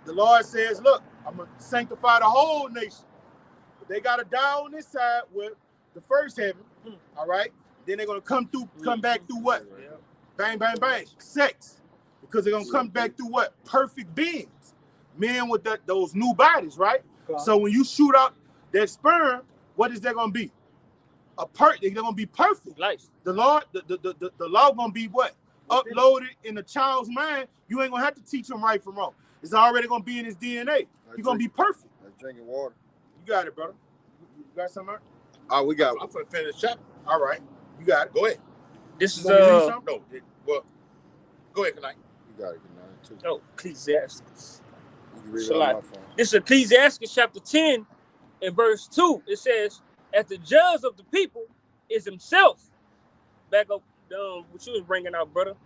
the Lord says, look, I'm going to sanctify the whole nation. But they got to die on this side with the first heaven, all right? Then they're going to come back through what? Bang, bang, bang, sex. Because they're going to come back through what? Perfect beings. men with those new bodies, right? So when you shoot out that sperm, what is that gonna be? They're gonna be perfect. Life. The law, the law gonna be what? Uploaded in the child's mind. You ain't gonna have to teach him right from wrong. It's already gonna be in his DNA. He's gonna be perfect. Like drinking water. You got it, brother. You got something? Oh, we got. I'm gonna finish the chapter. All right, you got it. Go ahead. This is No, well, go ahead, tonight. You got it, too. oh, Ecclesiastes. You can read it on my phone. This is Ecclesiastes chapter 10 and verse 2. It says, "As the judge of the people is himself." Back up what you was bringing out, brother,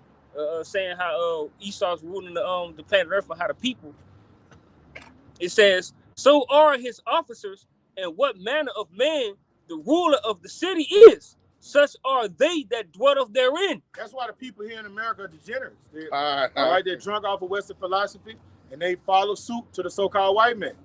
saying how Esau's ruling the planet Earth and how the people. It says, "So are his officers, and what manner of man the ruler of the city is. Such are they that dwell therein." That's why the people here in America are degenerates. All right, they're drunk off of Western philosophy, and they follow suit to the so-called white man.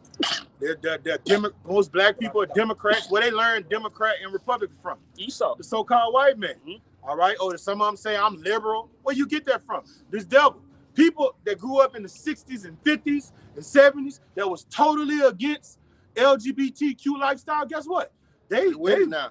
Most black people are Democrats. Where they learn Democrat and Republican from? Esau. The so-called white man. Mm-hmm. All right. Oh, some of them say I'm liberal. Where you get that from? This devil. People that grew up in the 60s and 50s and 70s that was totally against LGBTQ lifestyle. Guess what? They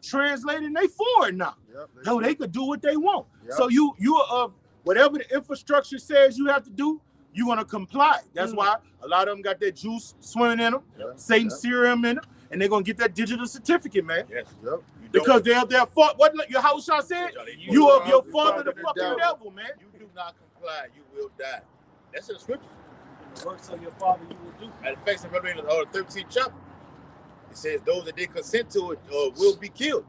translated and they for it now. Yep, so they could do what they want. Yep. So you are of whatever the infrastructure says you have to do, you're gonna comply. That's why a lot of them got that juice swimming in them, Satan serum in them, and they're gonna get that digital certificate, man. Yes. Yep. Because they're what your house shot said? You're father the fucking devil, man. You do not comply, you will die. That's in the scripture. The works of your father you will do. And in fact, in the 13th chapter, it says those that did consent to it will be killed.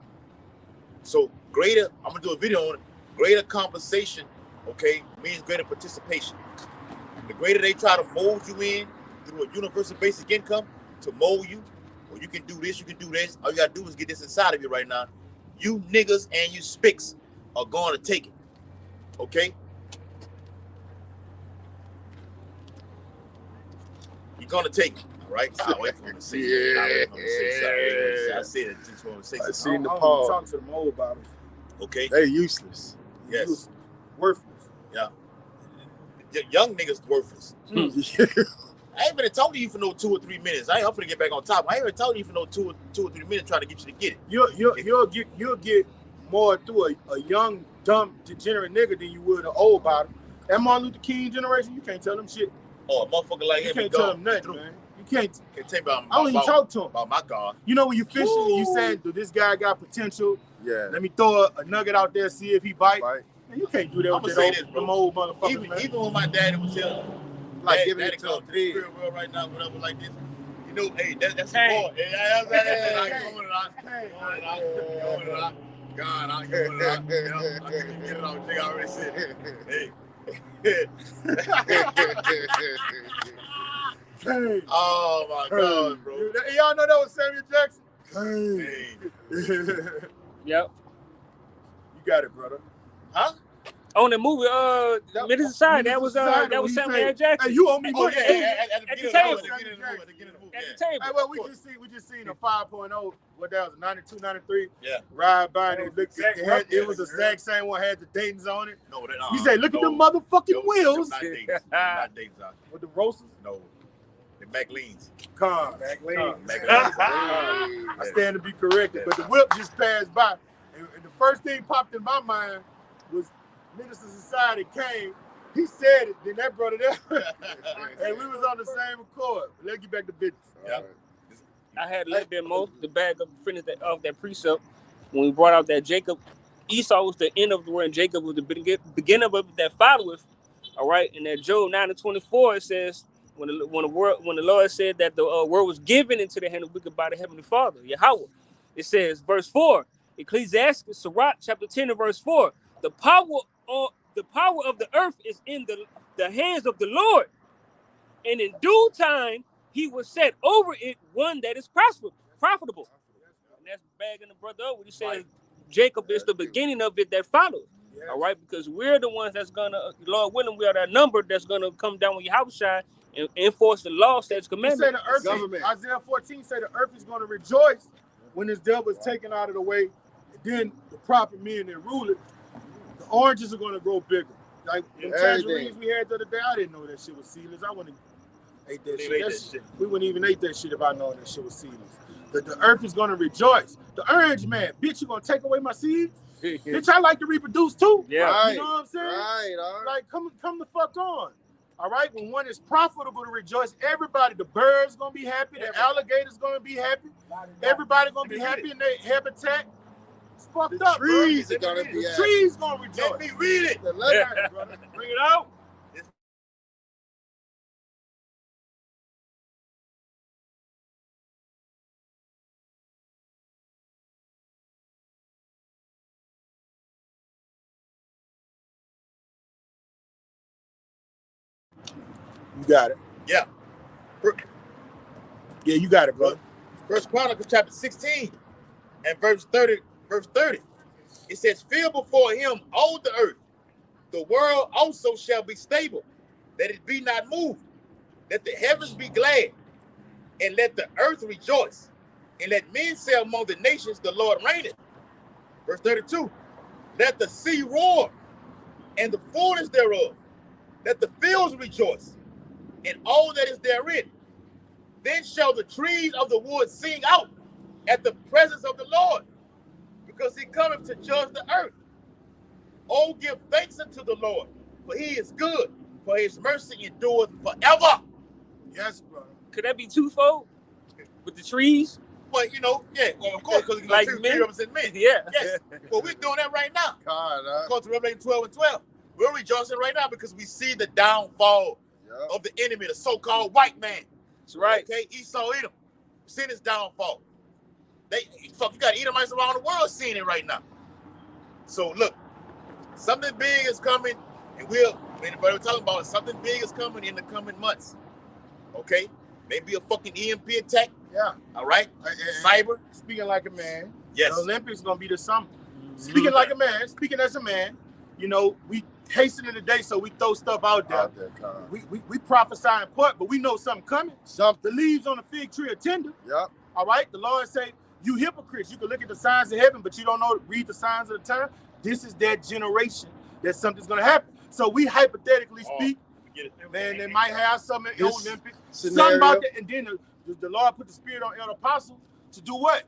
So I'm gonna do a video on it. Greater compensation, okay, means greater participation. The greater they try to mold you in through a universal basic income to mold you, or you can do this, you can do this. All you gotta do is get this inside of you right now. You niggas and you spicks are going to take it, okay? You're gonna take it. Right? I wait for him to say I said it just want to say I something. seen the Paul. Talk to the mold bottles. Okay. They useless. Yes. Useless. Worthless. Yeah. Young niggas worthless. I ain't been talking to you for no 2 or 3 minutes. I ain't up to get back on top. I ain't been talking to you for no 2 or 3 minutes trying to get you to get it. You'll get more through a young, dumb, degenerate nigga than you would an old bottle. That Martin Luther King generation, you can't tell them shit. Oh, a motherfucker like him. You can't tell them nothing, man. You can't tell me about I don't even talk to him. About my God. You know when you fishing and you saying, "Do this guy got potential? Yeah. Let me throw a nugget out there, see if he bite." Man, you can't do that with them old motherfuckers, even when my daddy was here, like giving it to him real right now, whatever like this. You know, hey, that's the boy. God, I get it off. Nigga already said, hey. Hey. Oh my God, bro! Y'all know that was Samuel Jackson. Hey. Yep. You got it, brother. Huh? On the movie, Minister Side, that was Samuel Jackson. Hey, you owe me money. At the table. At the table. Hey, well, we just seen a 5.0. What that was, 92, 93. Yeah. Ride by and it was the exact same one. Had the Dayton's on it. No, you say, look at the motherfucking wheels. Not Dayton's out. With the roasters? No. The McLean's. I stand to be corrected, but the whip just passed by. And the first thing popped in my mind was Minister Society came. He said it, then that brother there. And we was on the same accord. Let's get back to business. Yeah. I had a little bit more to bag up finish of that precept when we brought out that Jacob, Esau was the end of the word, and Jacob was the beginning of it that followeth. All right, and that Job 9:24 it says when the Lord said that the word was given into the hand of wicked by the Heavenly Father, Yahweh. It says verse 4, Ecclesiastes Sirach chapter 10 and verse 4. The power of the earth is in the hands of the Lord, and in due time he will set over it one that is profitable. And that's bagging the brother up when he says Jacob is the beginning of it that follows. Yes. All right, because we're the ones that's gonna, Lord willing, we are that number that's gonna come down with Yahushua and enforce the law, statutes, commandments. Say the earth, government. Isaiah 14 say the earth is gonna rejoice when this devil is taken out of the way. And then the proper men that rule it, the oranges are gonna grow bigger. Like the tangerines we had the other day, I didn't know that shit was seedless. I wouldn't Ate that We shit. ate That that shit. shit. We wouldn't even eat that shit if I known that shit was seedless. The earth is gonna rejoice. The orange man, bitch, you gonna take away my seeds? Bitch, I like to reproduce too. Yeah. Right. You know what I'm saying? Right, all right. Like, come the fuck on. All right, when one is profitable to rejoice, everybody, the birds gonna be happy, the alligators gonna be happy, everybody gonna be happy in their habitat. It's fucked The up, trees bro. are gonna be The happy. trees gonna rejoice. Let me read it. The letter, brother. Bring it out. You got it. Yeah. Yeah, you got it, bro. First Chronicles chapter 16 and verse 30. It says, "Fill before him all the earth. The world also shall be stable, that it be not moved. Let the heavens be glad, and let the earth rejoice, and let men say among the nations, the Lord reigneth." Verse 32. "Let the sea roar, and the fullness thereof. Let the fields rejoice, and all that is therein. Then shall the trees of the wood sing out at the presence of the Lord, because he cometh to judge the earth. Oh, give thanks unto the Lord, for he is good, for his mercy endureth forever." Yes, bro. Could that be twofold with the trees? Well, yeah, well, of course, because Like trees men? represent men. Yeah. Yes. Well, we're doing that right now. God, According to Revelation 12 and 12. We're rejoicing right now because we see the downfall yeah. of the enemy, the so-called white man. That's right. Okay, Esau, Edom. Seeing his downfall. You got Edomites around the world seeing it right now. So look, something big is coming, and we're talking about it, something big is coming in the coming months. Okay? Maybe a fucking EMP attack. Yeah. All right? Cyber. Speaking like a man. Yes. The Olympics gonna be the summer. Speaking like a man, speaking as a man, we hastening the day, so we throw stuff out there. We prophesy in part, but we know something coming. The leaves on the fig tree are tender. Yep. All right. The Lord say, "You hypocrites, you can look at the signs of heaven, but you don't know read the signs of the time." This is that generation that something's gonna happen. So we hypothetically speak, man, they might have something in the Olympics. Something about that, and then the Lord put the spirit on Elder Apostle to do what?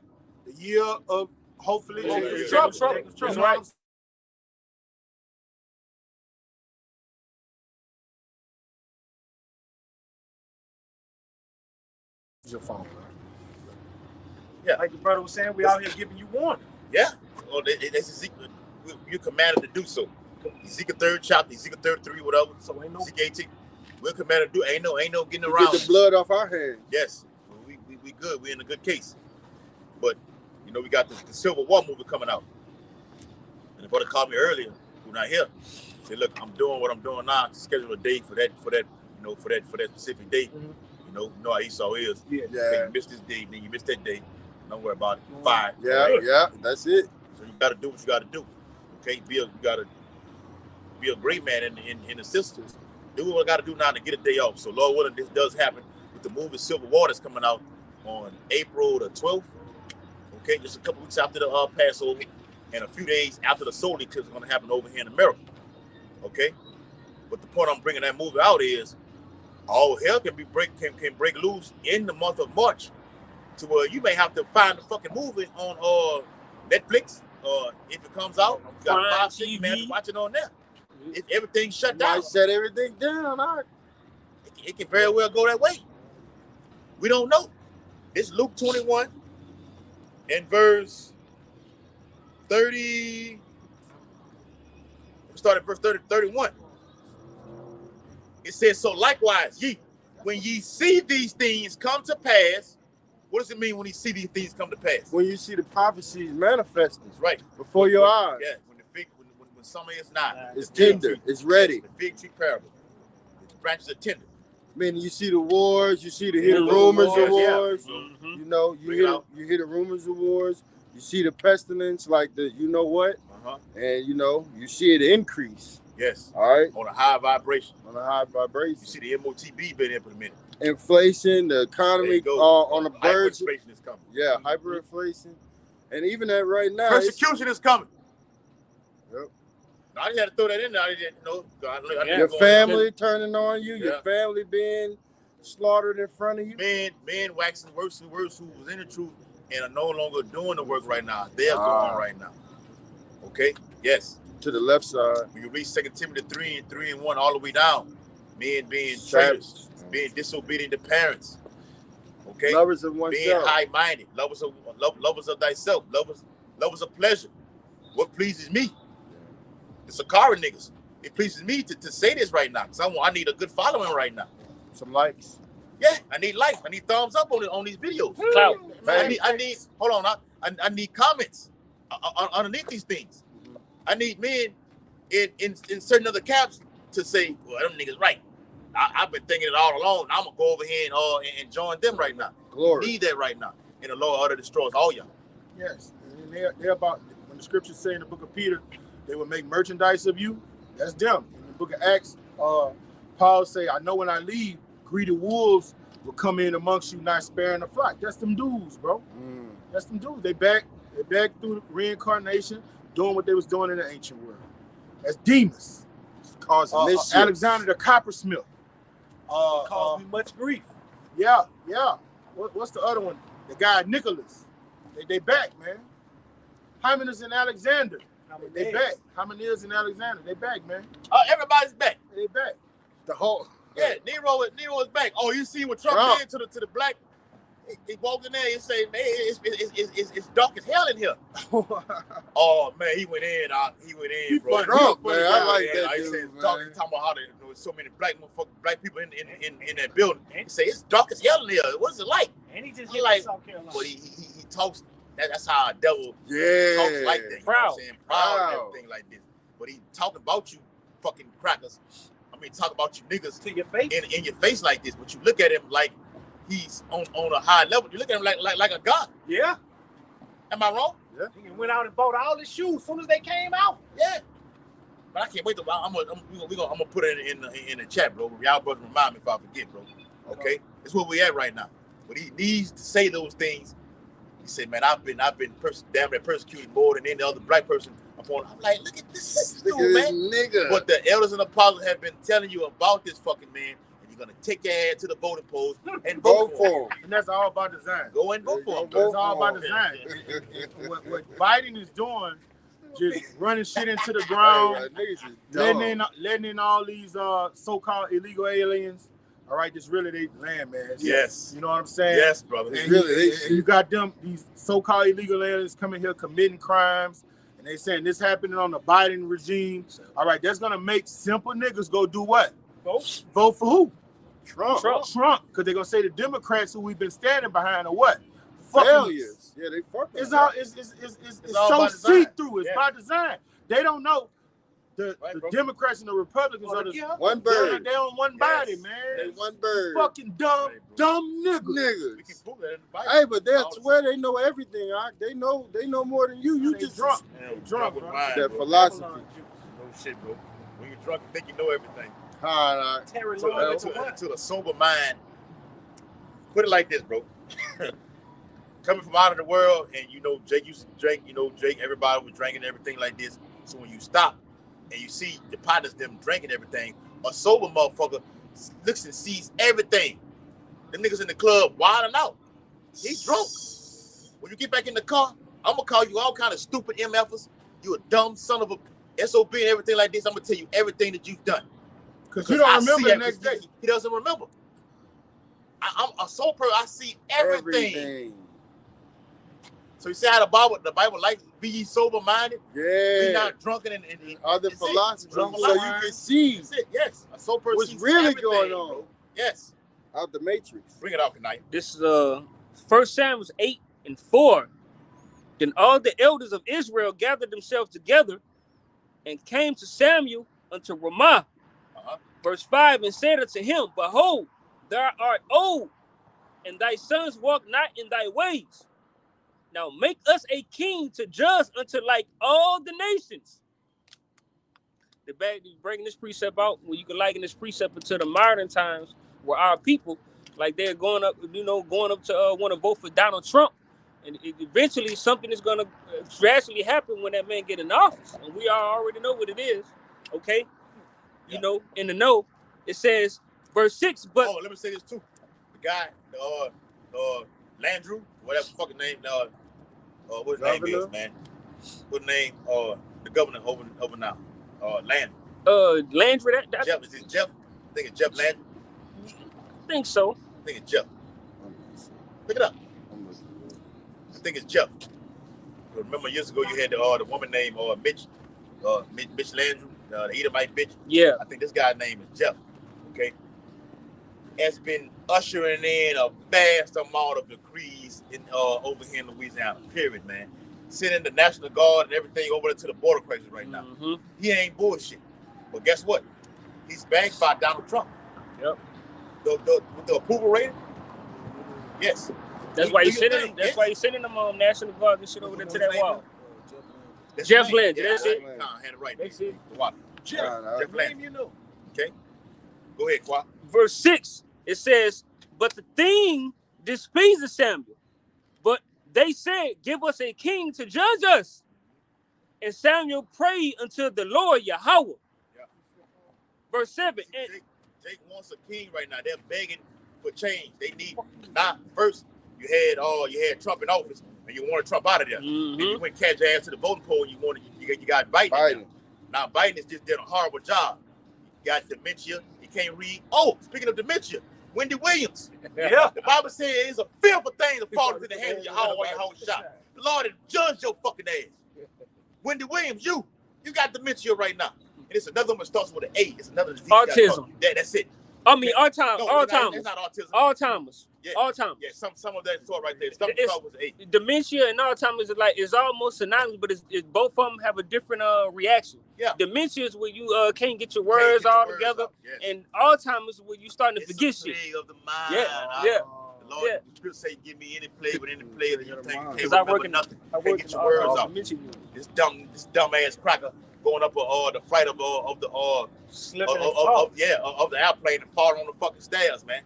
The year of hopefully trouble. That's right. Your phone, right? Yeah. Like the brother was saying, we out here giving you warning. Yeah. Well, that's Ezekiel. You're commanded to do so. Ezekiel 3rd chapter, Ezekiel 33, whatever. So ain't no. Ezekiel 18. We're commanded to do. Ain't no getting You around. get the blood off our hands. Yes. We good. We're in a good case. But we got the Civil War movie coming out. And the brother called me earlier, who not here. Said, "Look, I'm doing what I'm doing now to schedule a date for that specific date." Mm-hmm. You know how Esau is. Yeah. Okay, you missed this date, then you missed that date. Don't worry about it. Fine. Yeah, that's it. So you gotta do what you gotta do. Okay, you gotta be a great man in the sisters. Do what I gotta do now to get a day off. So Lord willing, this does happen with the movie Civil War that's coming out on April the 12th. Okay, just a couple weeks after the Passover and a few days after the solar eclipse is gonna happen over here in America. Okay, but the point I'm bringing that movie out is all hell can break loose in the month of March, to where you may have to find the fucking movie on Netflix, or if it comes out, you got 5-6 man watching on there. If everything's shut down, Might shut everything down. All right. it can very well go that way. We don't know. It's Luke 21 and verse 30. We start at verse 31. It says, "So likewise, ye, when ye see these things come to pass," what does it mean when you see these things come to pass? When you see the prophecies manifesting Right. before your eyes. Yeah, when summer is not. It's tender. It's ready. The fig tree parable. The branches are tender. I mean, you see the wars. You see the hear the rumors of wars. Mm-hmm. You hear the rumors of wars. You see the pestilence, like the you know what, and you see it increase. Yes. All right. On a high vibration. On a high vibration. You see the MOTB being implemented. Inflation, the economy on the verge. Hyperinflation is coming. Yeah, hyperinflation, and even that right now. Persecution is coming. Yep. I just had to throw that in there. I didn't know. Your family turning on you. Your family being slaughtered in front of you. Men waxing worse and worse who was in the truth and are no longer doing the work right now. They are going right now. Okay? Yes. To the left side. When you read 2 Timothy 3:1 all the way down, men being traitors, being disobedient to parents. Okay? Lovers of oneself. Being high-minded, lovers of thyself, lovers of pleasure. What pleases me? The Sakara niggas. It pleases me to say this right now because I need a good following right now. Some likes. Yeah, I need likes. I need thumbs up on these videos. Clout. I need. Hold on. I need comments underneath these things. I need men in certain other camps to say, "Well, them niggas right." I've been thinking it all along. I'm gonna go over here and join them right now. Glory. Need that right now. And the Lord ought to destroy all y'all. Yes, and they're about when the scriptures say in the book of Peter, they will make merchandise of you. That's them. In the book of Acts, Paul say, "I know when I leave, greedy wolves will come in amongst you, not sparing the flock." That's them dudes, bro. That's them dudes. They back through reincarnation, doing what they was doing in the ancient world. That's demons. Causing mischief. Alexander the coppersmith. Caused me much grief. Yeah. What's the other one? The guy Nicholas. They back, man. Hymenaeus and Alexander. They back. Hymenaeus and Alexander. They back, man. Everybody's back. They back. The whole. Yeah, Nero is back. Oh, you see what Trump did to the black? He walked in there and said, "Man, it's dark as hell in here." Oh man, he went in. He bro. Trump, man. I like that He dude, said, man. talking about how there was so many black people in that building. He said, "It's dark as hell in here. What's it like?" And he just He hit like, South Carolina. but he talks. That's how a devil talks like that. You know what Proud. I'm saying? Proud and everything like this. But he talking about you, fucking crackers. I mean, talk about you niggas To your face. in your face like this. But you look at him like he's on a high level. You look at him like a god. Yeah. Am I wrong? He went out and bought all his shoes as soon as they came out. Yeah. But I can't wait to. I'm gonna put it in the chat, bro. Y'all brothers remind me if I forget, bro. Okay, that's where we at right now. But he needs to say those things. He said, "Man, I've been damn near persecuted more than any other black person." I'm like, look at this dude, man. Nigga. What the elders and apostles have been telling you about this fucking man, and you're gonna take your ass to the voting polls and vote for him. And that's all about design. Go and vote for him. It's all about design. And what Biden is doing, just running shit into the ground, letting in all these so-called illegal aliens. All right, this really they landmass. Yes. You know what I'm saying? Yes, brother. And Really, you got these so-called illegal aliens coming here committing crimes, and they saying this happening on the Biden regime. All right, that's gonna make simple niggas go do what? Vote for who? Trump. Because they're gonna say the Democrats who we've been standing behind are what? Failures. Yeah, they fucking. It's all so see-through. It's by design. They don't know. The Democrats and the Republicans are one bird. They're on one body, man. They one bird. Fucking dumb niggas. Hey, but they swear they know everything. They know more than you. You just drunk. Drunk with mine, that bro. philosophy. No shit, bro. When you're drunk, you think you know everything. All right. To a sober mind, put it like this, bro. Coming from out of the world, and Jake used to drink. Jake, everybody was drinking everything like this. So when you stop and you see the partners them drinking everything, a sober motherfucker looks and sees everything. The niggas in the club wilding out. He's drunk. When you get back in the car, I'm gonna call you all kind of stupid MFers. You a dumb son of a SOB and everything like this. I'm gonna tell you everything that you've done. Because you don't remember the next day. He doesn't remember. I'm a sober. I see everything. So you see how the Bible likes be ye sober minded. Yeah. Be not drunken and other philosophies. So you can see. That's it. Yes. A sober person what's really going on. Bro. Yes. Out the matrix. Bring it out tonight. This is 1 Samuel 8:4. Then all the elders of Israel gathered themselves together and came to Samuel unto Ramah. Verse 5, and said unto him, Behold, thou art old, and thy sons walk not in thy ways. Now make us a king to judge unto like all the nations. The back bringing this precept out, where you can liken this precept into the modern times, where our people, like they're going up to want to vote for Donald Trump, and eventually something is going to drastically happen when that man get in office, and we already know what it is. Okay, in the know, it says verse 6. But let me say this too. guy, Landrew, whatever fucking name, what his name is, man. What name? The governor over now, Landry. Landry. Jeff, is it Jeff? I think it's Jeff Landry. I think so. I think it's Jeff. Pick it up. I think it's Jeff. Remember years ago you had the woman named Mitch Landry, the Edomite bitch. Yeah. I think this guy's name is Jeff. Okay. Has been ushering in a vast amount of decrees over here in Louisiana. Period, man. Sending the National Guard and everything over to the border crisis right now. Mm-hmm. He ain't bullshit. But guess what? He's backed by Donald Trump. Yep. With the approval rating. Yes. That's why he's sending. That's why he's sending them on National Guard and shit over there to that wall. Jeff Landry. That's it. That's it. Jeff Landry. You know. Okay. Go ahead, Qua. Verse 6, it says, "But the thing displeases Samuel. But they said, give us a king to judge us. And Samuel prayed unto the Lord Yahweh." Yeah. Verse 7. Jake wants a king right now. They're begging for change. They need. Now, first you had Trump in office, and you wanted Trump out of there. Mm-hmm. Then you went catch your ass to the voting poll, and you got Biden. Now Biden has just did a horrible job. He got dementia. He can't read. Oh, speaking of dementia, Wendy Williams. Yeah. The Bible says it's a fearful thing to fall into the hands of your whole shot. The Lord has judged your fucking ass. Wendy Williams, you got dementia right now. And it's another one that starts with an A. It's another disease. Autism. That's it. I mean, Alzheimer's. It's not autism. Alzheimer's. Yeah. Alzheimer's. Yeah, some of that sort right there. Some start with an A. Dementia and Alzheimer's is almost synonymous, but it's both of them have a different reaction. Yeah. Dementia is where you can't get your words all together, yes. And Alzheimer's is where you starting to forget shit. Of the mind. Yeah. The Lord, the Scripture say, "Give me any plague with any plague that you think Because I work in nothing. I work Get your words out." This dumb ass cracker going up the flight of the airplane and falling on the fucking stairs, man.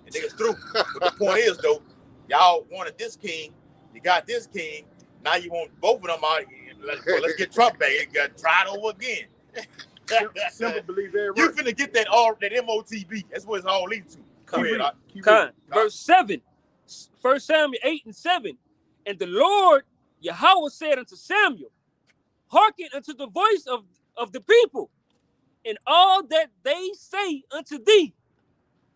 And niggas through. But the point is though, y'all wanted this king, you got this king. Now you want both of them out. Let's get Trump back. It got tried over again. Simple believe every You word. finna get that MOTB. That's what it's all leads to. Verse 7, 1 Samuel 8 and 7. And the Lord Yahweh said unto Samuel, hearken unto the voice of the people, and all that they say unto thee,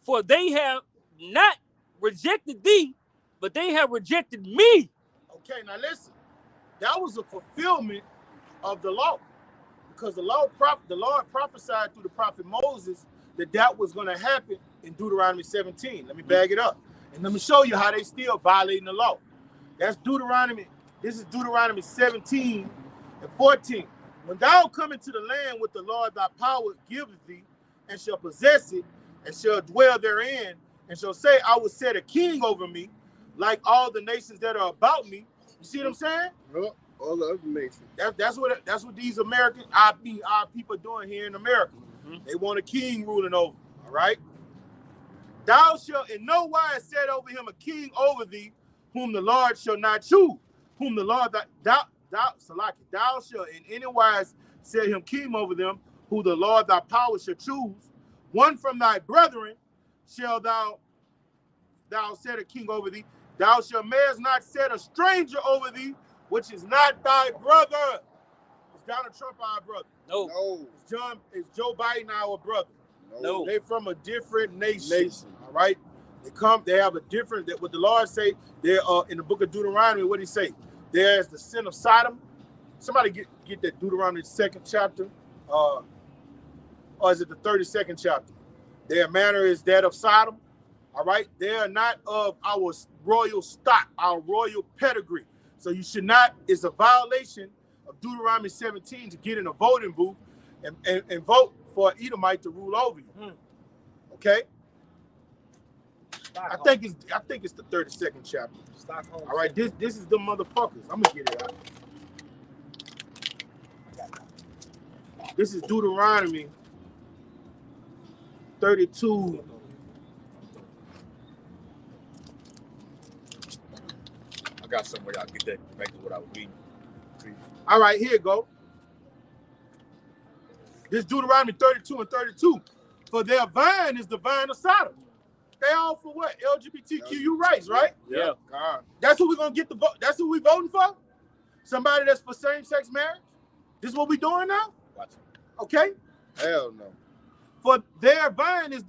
for they have not rejected thee, but they have rejected me. Okay, now listen. That was a fulfillment of the law. Because the Lord prophesied through the prophet Moses that was going to happen in Deuteronomy 17. Let me bag it up. And let me show you how they still violating the law. That's Deuteronomy. This is Deuteronomy 17 and 14. When thou come into the land which the Lord thy power giveth thee, and shall possess it, and shall dwell therein, and shall say, I will set a king over me, like all the nations that are about me. You see what I'm saying? Well, all the other nations. That's what these American, our people are doing here in America. Mm-hmm. They want a king ruling over. All right. Thou shalt in no wise set over him a king over thee, whom the Lord shall not choose. Whom the Lord thou shalt in any wise set him king over them, who the Lord thy power shall choose. One from thy brethren shall thou set a king over thee. Thou shalt not set a stranger over thee, which is not thy brother. Is Donald Trump our brother? No. Is Joe Biden our brother? No. They from a different nation. All right. They have a different, that what the Lord say, they're in the book of Deuteronomy, what did he say? There's the sin of Sodom. Somebody get that Deuteronomy 2nd chapter. Or is it the 32nd chapter? Their manner is that of Sodom. All right. They are not of our royal stock, our royal pedigree. So you should not, it's a violation of Deuteronomy 17 to get in a voting booth and vote for an Edomite to rule over you. Okay? I think it's the 32nd chapter. Stockholm. All right, this is the motherfuckers. I'm gonna get it out. This is Deuteronomy 32. I got somewhere y'all get that back to what I was reading. All right, here you go. This Deuteronomy 32 and 32. For their vine is the vine of Sodom, They all for what? LGBTQ rights, right? Yeah. God. That's who we're gonna get the vote. That's who we voting for. Somebody that's for same-sex marriage. This is what we doing now. Watch it. Okay. Hell no. For their vine is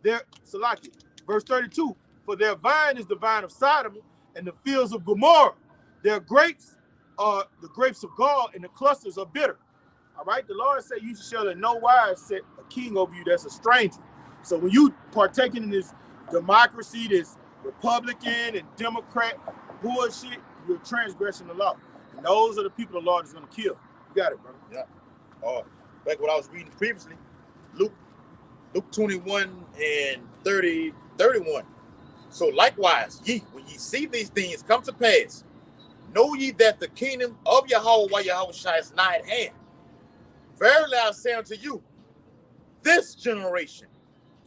their Salaki. Verse 32. For their vine is the vine of Sodom and the fields of Gomorrah. Their grapes are the grapes of gall, and the clusters are bitter. All right. The Lord said, "You shall in no wise set a king over you that's a stranger." So when you partaking in this democracy, this Republican and Democrat bullshit, you're transgressing the law. And those are the people the Lord is going to kill. You got it, brother. Yeah. Like what I was reading previously, Luke 21 and 31. So likewise, ye, when ye see these things come to pass, know ye that the kingdom of Yahweh is nigh at hand. Verily I say unto you, this generation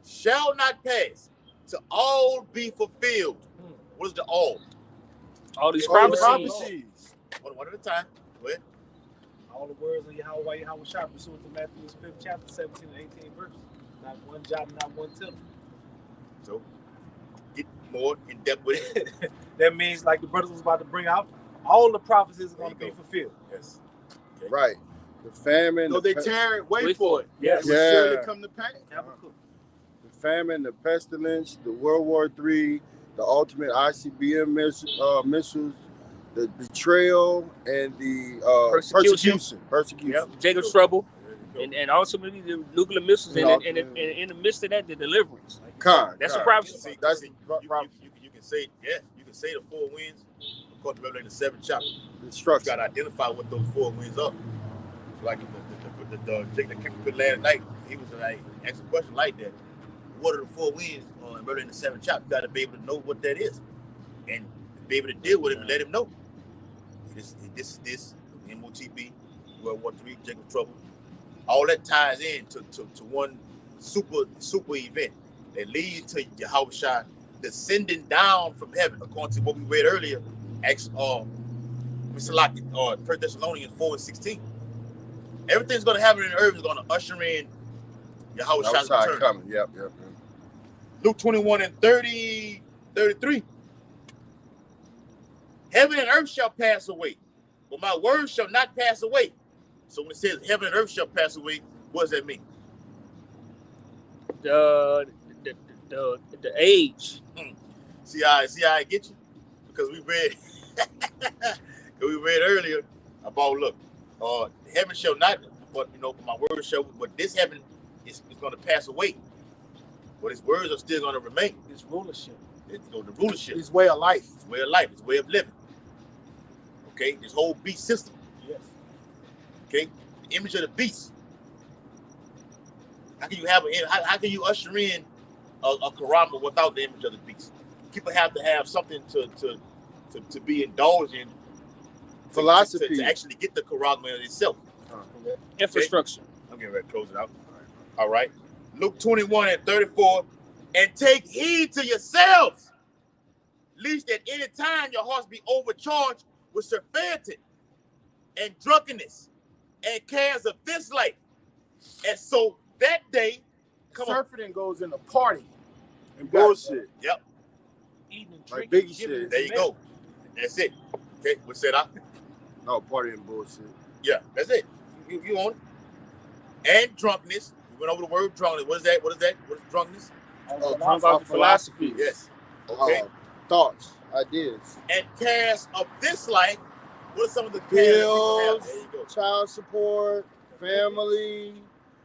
shall not pass till all be fulfilled. What is the all? All these All prophecies. One at a time. Go ahead. All the words of Yahweh Shah pursuant to Matthew's 5th chapter, 17 and 18 verses. Not one jot, not one tittle. So get more in depth with it. That means, like the brothers was about to bring out, all the prophecies are going to be fulfilled. Yes. Okay. Right. The famine. So they tarry, wait for it. Yes. It will surely come to pass. The famine, the pestilence, the World War III, the ultimate ICBM missiles, the betrayal, and the persecution. Yep. Jacob's trouble, and ultimately the nuclear missiles, and in the midst of that, the deliverance. That's a prophecy. That's you can say, you can say the four winds. Of course, Revelation the 7th chapter. Instruction. You got to identify what those four winds are. So like the Jake last night, he was like asked a question like that. What are the four winds in Revelation the 7th chapter? You got to be able to know what that is, and be able to deal with it and let him know. This is this MOTB, World War III, Jacob's trouble. All that ties in to one super event that leads to Yahushua descending down from heaven, according to what we read earlier, Acts 1 Thessalonians 4 and 16. Everything's going to happen in the earth is going to usher in Yahushua's return. Coming. Yep. Luke 21 and 33. Heaven and earth shall pass away, but my words shall not pass away. So when it says heaven and earth shall pass away, what does that mean? The age. See how I get you? Because we read earlier about heaven shall not, but my words shall. But this heaven is going to pass away, but his words are still going to remain. His rulership. The rulership. His way of life. His way of life. His way of living. Okay, this whole beast system. Yes. Okay, the image of the beast. How can you usher in a karama without the image of the beast? People have to have something to be indulged in. Philosophy to actually get the karama itself. Infrastructure. I'm getting ready to close it out. All right. Luke 21 and 34. And take heed to yourselves, lest at any time your hearts be overcharged with surfeited and drunkenness and cares of this life. And so that day, surfing goes in a party and bullshit. Yep. Eating and Like drinking. biggie shit. There you go. That's it. Okay, what's that? No, party and bullshit. Yeah, that's it. You own it. And drunkenness. We went over the word drunkenness. What is that? What is drunkenness? Philosophy. Yes. Okay. Thoughts, ideas. And cares of this life. What are some of the bills? There you go. Child support, family,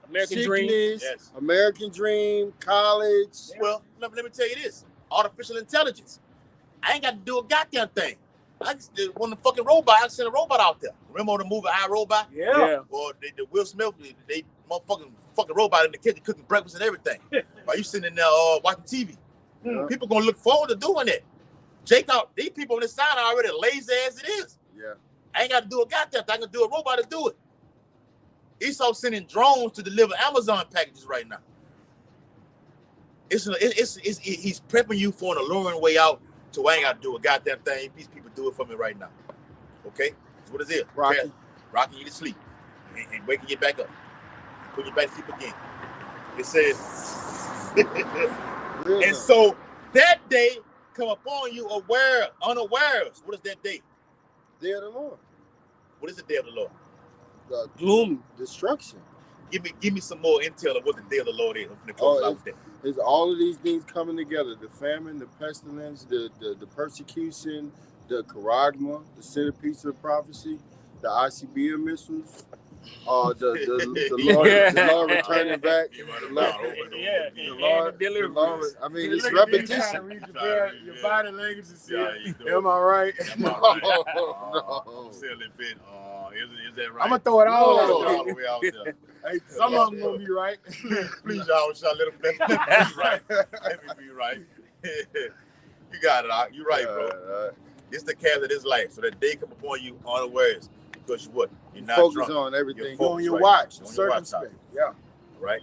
American sickness, dream. Yes. American dream, college. Well, let me tell you this. Artificial intelligence. I ain't got to do a goddamn thing. I just want the fucking robot. I send a robot out there. Remember the movie iRobot? Yeah. Or the Will Smith, they motherfucking robot in the kitchen cooking breakfast and everything. While you sitting in there watching TV. Yeah. People gonna look forward to doing it. Jacob, these people on this side are already lazy as it is. Yeah. I ain't got to do a goddamn thing. I can do a robot to do it. Esau sending drones to deliver Amazon packages right now. He's prepping you for an alluring way out to where I ain't got to do a goddamn thing. These people do it for me right now. Okay? That's what it is. Rocking you to sleep and waking you back up. Putting you back to sleep again. It says, And so that day come upon you unawares. What is that day? Day of the Lord. What is the day of the Lord? The Gloom. destruction. Give me some more intel of what the day of the Lord is. It's all of these things coming together: the famine, the pestilence, the persecution, the charagma, the centerpiece of prophecy, the ICBM missiles, the Lord returning back. The Lord, I mean, it's repetition. Your body language is am I right? No. Is that right? I'm gonna throw it all all the way out there. Hey, some of them gonna be right. Please, y'all, let them be right. Let me be right. You got it. You're right, bro. It's the care of this life, so that day come upon you unawares. Because you're not focus drunk. on everything. You're on your watch. You're on your watch. Yeah. Right.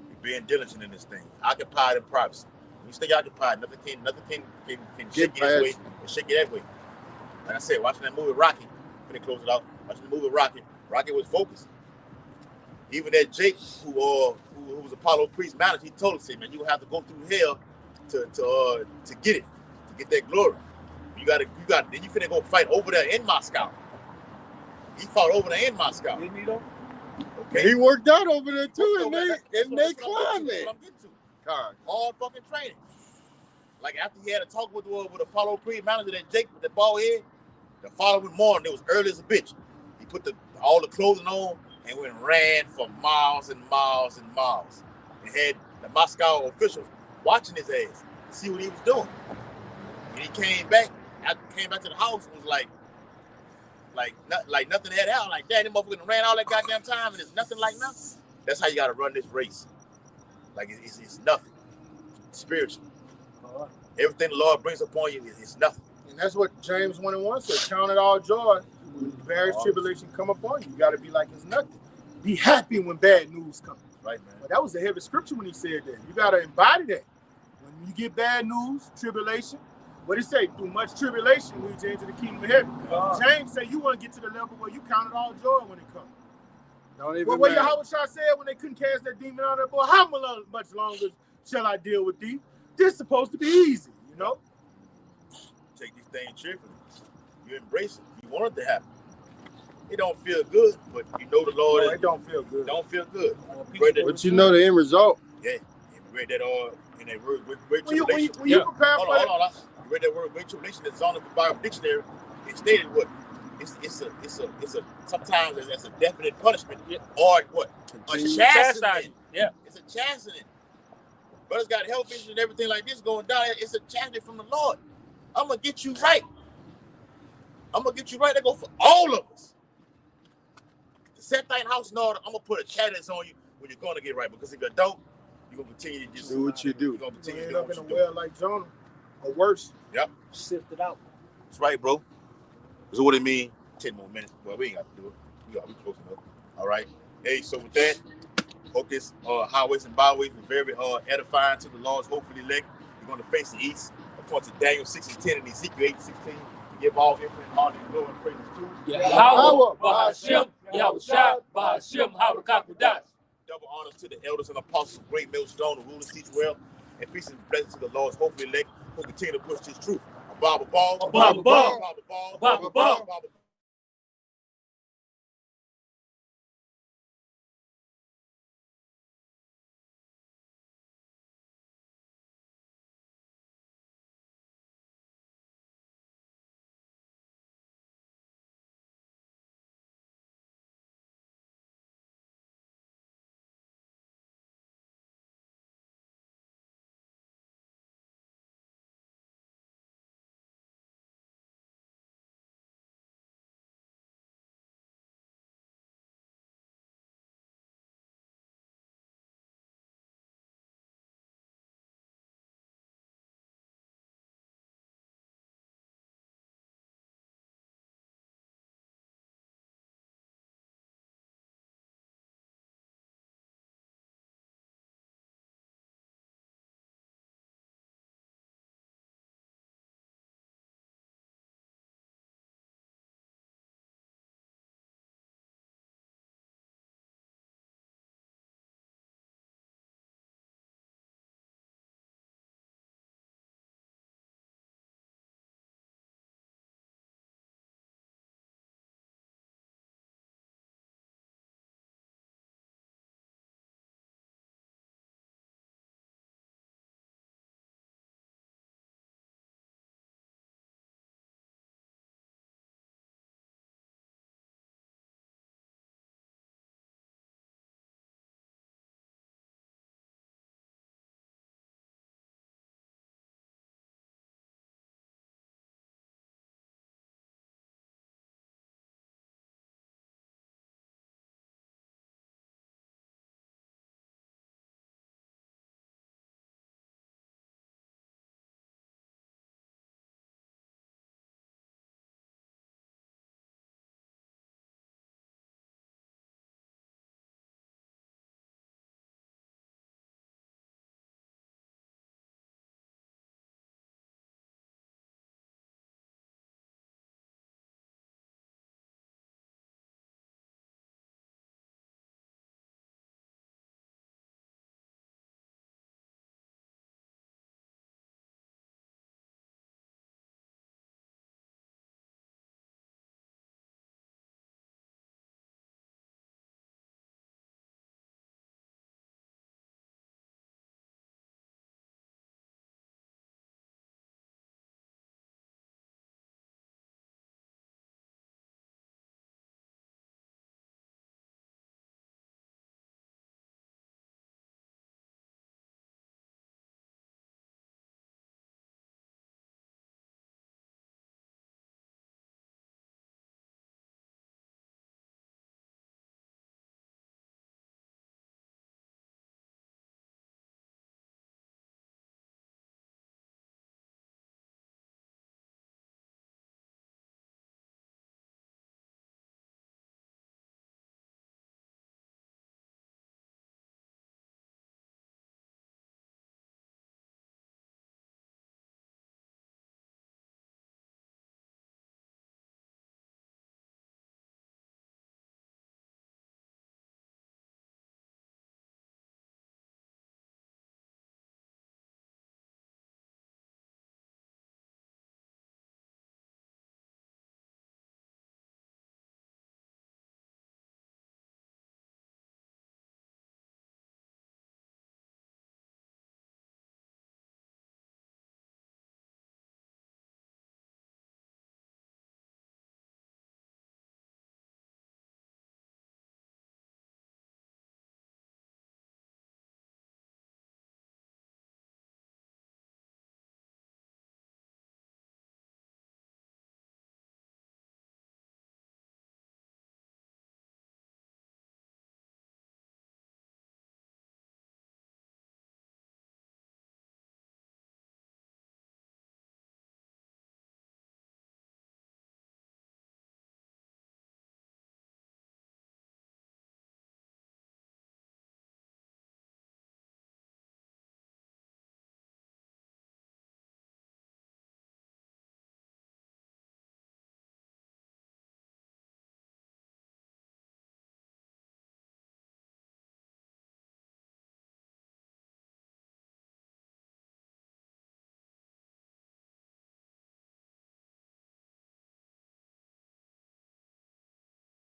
You're being diligent in this thing. Occupied in privacy. When you stay occupied, nothing can shake you this way and shake you that way. Like I said, watching that movie Rocky. Let me close it out. Watching the movie Rocky. Rocky was focused. Even that Jake, who was Apollo Creed's manager, he told us, man, you have to go through hell to get it, to get that glory. Then you finna go fight over there in Moscow. He fought over there in Moscow. Didn't he though? Okay. He worked out over there too, and they climbed it. Hard fucking training. Like after he had a talk with Apollo Creed manager, that Jake with the bald head, the following morning, it was early as a bitch. He put all the clothing on and went and ran for miles and miles and miles. And had the Moscow officials watching his ass to see what he was doing. And he came back to the house and was like nothing had happened. Like, that motherfucker ran all that goddamn time and it's nothing like nothing. That's how you got to run this race. Like, it's nothing. Spiritually. Everything the Lord brings upon you is nothing. And that's what James 1:1 said. Count it all joy when various tribulation come upon you. You got to be like it's nothing. Be happy when bad news comes. Right, man. But that was a heavy scripture when he said that. You got to embody that. When you get bad news, tribulation, what did he say? Through much tribulation, we enter into the kingdom of heaven. James said you want to get to the level where you count it all joy when it comes. Don't even what Yahweh Shah said when they couldn't cast that demon out of that boy, how much longer shall I deal with thee? This is supposed to be easy, you know? Take these things cheerfully. You embrace it. You want it to happen. It don't feel good, but you know the Lord. No, it don't feel good. Don't feel good. But you know the end result. Yeah. You read that in that word, great when tribulation. you prepare for it. Hold on. You read that word, great tribulation, that's on the Bible dictionary. It stated what? It's a sometimes it's a definite punishment or what? A chastening. Yeah. It's a chastening. Brothers got health issues and everything like this going down. It's a chastening from the Lord. I'm gonna get you right. That go for all of us. To set thine house in order, I'm gonna put a catalyst on you when you're gonna get right. Because if you don't, you're gonna continue to just do what you do. You're gonna continue to end do up what in you a well like Jonah, or worse. Yep. Sift it out. That's right, bro. So what it mean? 10 more minutes. Well, we ain't got to do it. We close enough. All right. Hey, so with that, hope this highways and byways were very edifying to the Lord's hopefully elect. You're going to face the east, according to Daniel 6:10 and Ezekiel 8:16. Give all infinite honor and glory and praises to Yahweh, Bahashim, Yahushua, Bahashim, Harakakudats. Double honors to the elders and apostles of Great Millstone, who rule and teach well, and peace and blessings to the Lord's hopefully elect, who continue to push this truth. Baba Ball.